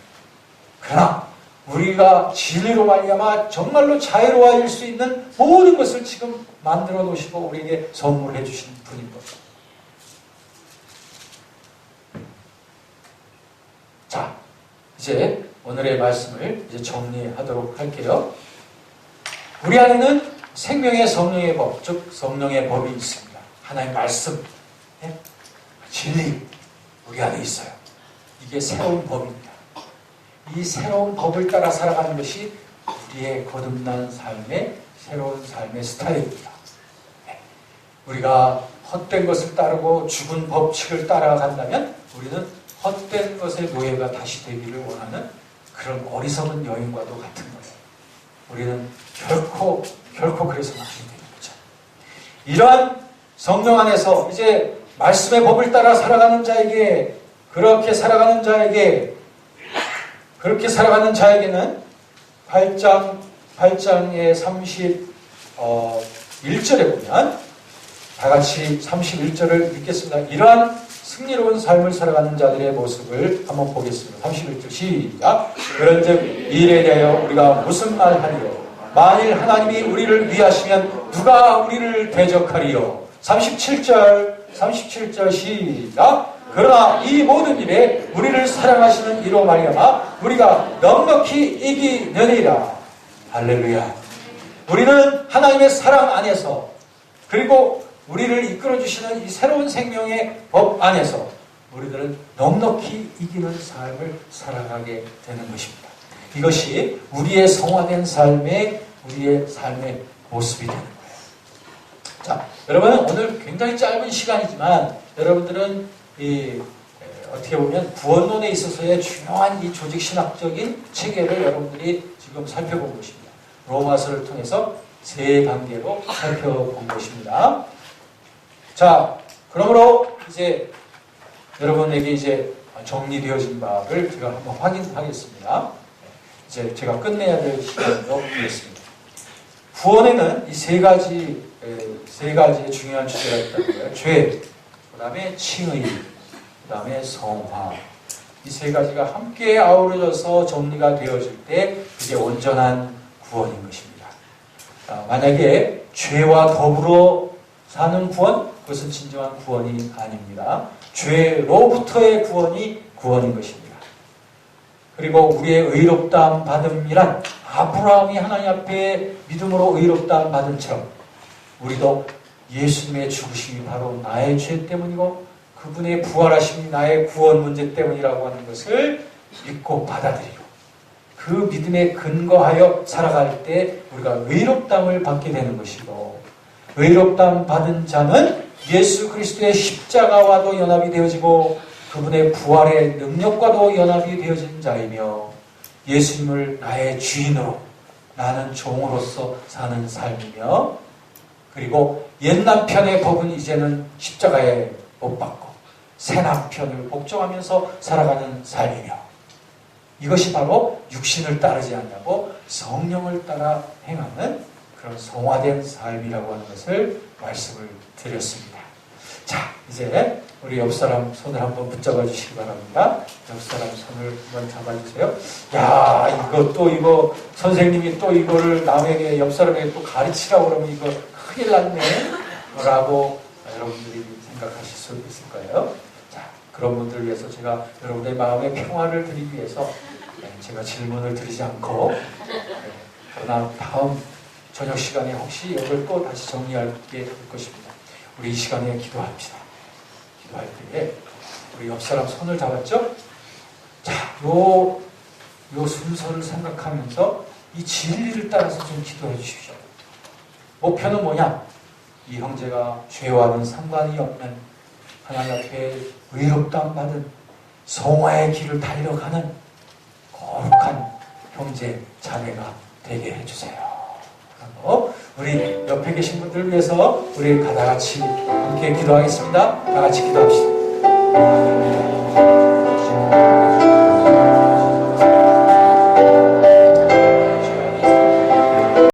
Speaker 1: 그러나 우리가 진리로 말미암아 정말로 자유로워질 수 있는 모든 것을 지금 만들어 놓으시고 우리에게 선물해 주신 분인 겁니다. 자, 이제 오늘의 말씀을 이제 정리하도록 할게요. 우리 안에는 생명의 성령의 법, 즉 성령의 법이 있습니다. 하나님의 말씀, 진리 우리 안에 있어요. 이게 새로운 법입니다. 이 새로운 법을 따라 살아가는 것이 우리의 거듭난 삶의 새로운 삶의 스타일입니다. 우리가 헛된 것을 따르고 죽은 법칙을 따라간다면 우리는 헛된 것의 노예가 다시 되기를 원하는 그런 어리석은 여인과도 같은 거예요. 우리는 결코 그래서는 안 되는 거죠. 이러한 성령 안에서 이제 말씀의 법을 따라 살아가는 자에게, 그렇게 살아가는 자에게는 8장의 31절에 보면 다 같이 31절을 읽겠습니다. 이러한 승리로운 삶을 살아가는 자들의 모습을 한번 보겠습니다. 31절 시작. 그런즉 이 일에 대하여 우리가 무슨 말하리요? 만일 하나님이 우리를 위하시면 누가 우리를 대적하리요? 37절 시작. 그러나 이 모든 일에 우리를 사랑하시는 이로 말미암아 우리가 넉넉히 이기느니라. 할렐루야. 우리는 하나님의 사랑 안에서, 그리고 우리를 이끌어주시는 이 새로운 생명의 법 안에서 우리들은 넉넉히 이기는 삶을 살아가게 되는 것입니다. 이것이 우리의 성화된 우리의 삶의 모습이 되는 거예요. 자, 여러분, 오늘 굉장히 짧은 시간이지만 여러분들은 어떻게 보면 구원론에 있어서의 중요한 이 조직신학적인 체계를 여러분들이 지금 살펴본 것입니다. 로마서를 통해서 세 단계로 살펴본 것입니다. 자, 그러므로 이제 여러분에게 이제 정리되어진 바를 제가 한번 확인하겠습니다. 이제 제가 끝내야 될 시간도 되겠습니다. 구원에는 이 세 가지의 중요한 주제가 있다는 거예요. 죄, 그 다음에 칭의, 그 다음에 성화. 이 세 가지가 함께 아우러져서 정리가 되어질 때 그게 온전한 구원인 것입니다. 만약에 죄와 더불어 사는 구원, 그것은 진정한 구원이 아닙니다. 죄로부터의 구원이 구원인 것입니다. 그리고 우리의 의롭다함 받음이란 아브라함이 하나님 앞에 믿음으로 의롭다함 받은처럼 우리도 예수님의 죽으심이 바로 나의 죄 때문이고 그분의 부활하심이 나의 구원 문제 때문이라고 하는 것을 믿고 받아들이고 그 믿음에 근거하여 살아갈 때 우리가 의롭다함을 받게 되는 것이고, 의롭다함 받은 자는 예수 그리스도의 십자가와도 연합이 되어지고 그분의 부활의 능력과도 연합이 되어진 자이며 예수님을 나의 주인으로 나는 종으로서 사는 삶이며, 그리고 옛 남편의 법은 이제는 십자가에 못 박고 새 남편을 복종하면서 살아가는 삶이며, 이것이 바로 육신을 따르지 않냐고 성령을 따라 행하는 그런 성화된 삶이라고 하는 것을 말씀을 드렸습니다. 자, 이제 우리 옆 사람 손을 한번 붙잡아 주시기 바랍니다. 옆 사람 손을 한번 잡아주세요. 야, 이거 선생님이 또 이거를 남에게, 옆 사람에게 또 가르치라고 그러면 이거 큰일 났네. 라고 여러분들이 생각하실 수 있을 거예요. 자, 그런 분들을 위해서 제가 여러분의 마음의 평화를 드리기 위해서 제가 질문을 드리지 않고, 그러나 다음 저녁 시간에 혹시 이걸 또 다시 정리하게 될 것입니다. 우리 이 시간에 기도합시다. 기도할 때에 우리 옆 사람 손을 잡았죠? 자, 요 순서를 생각하면서 이 진리를 따라서 좀 기도해 주십시오. 목표는 뭐냐? 이 형제가 죄와는 상관이 없는 하나님 앞에 의롭다함 받은 성화의 길을 달려가는 거룩한 형제, 자매가 되게 해주세요. 그리고 우리 옆에 계신 분들을 위해서 우리 다 같이 함께 기도하겠습니다. 다 같이 기도합시다.